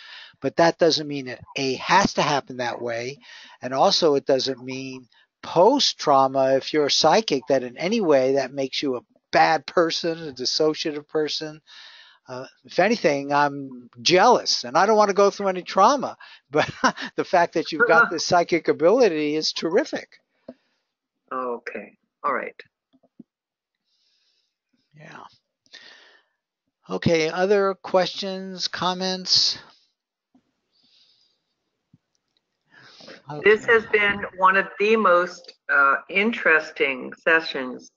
but that doesn't mean it has to happen that way, and also it doesn't mean post trauma, if you're a psychic, that in any way that makes you a bad person, a dissociative person. If anything, I'm jealous and I don't want to go through any trauma. But the fact that you've got this psychic ability is terrific. Okay. All right. Yeah. Okay. Other questions, comments? This Okay. has been one of the most interesting sessions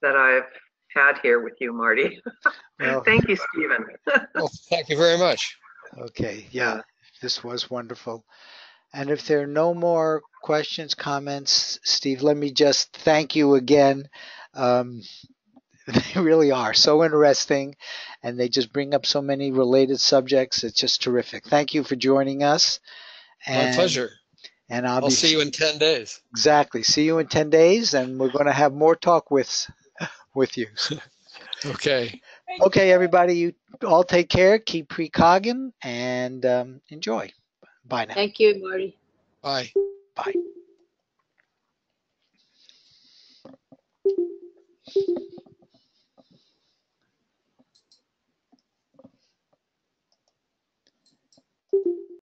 that I've had here with you, Marty. Well, Thank you, Stephen. Well, thank you very much. okay. Yeah. This was wonderful. And if there are no more questions, comments, Steve, let me just thank you again. They really are so interesting, and they just bring up so many related subjects. It's just terrific. Thank you for joining us. My And pleasure. I'll I'll be see you in 10 days. exactly. See you in 10 days, and we're going to have more talk with you. Okay. Okay, everybody, you all take care. Keep precogging and enjoy. Bye now. Thank you, Marty. Bye. Bye.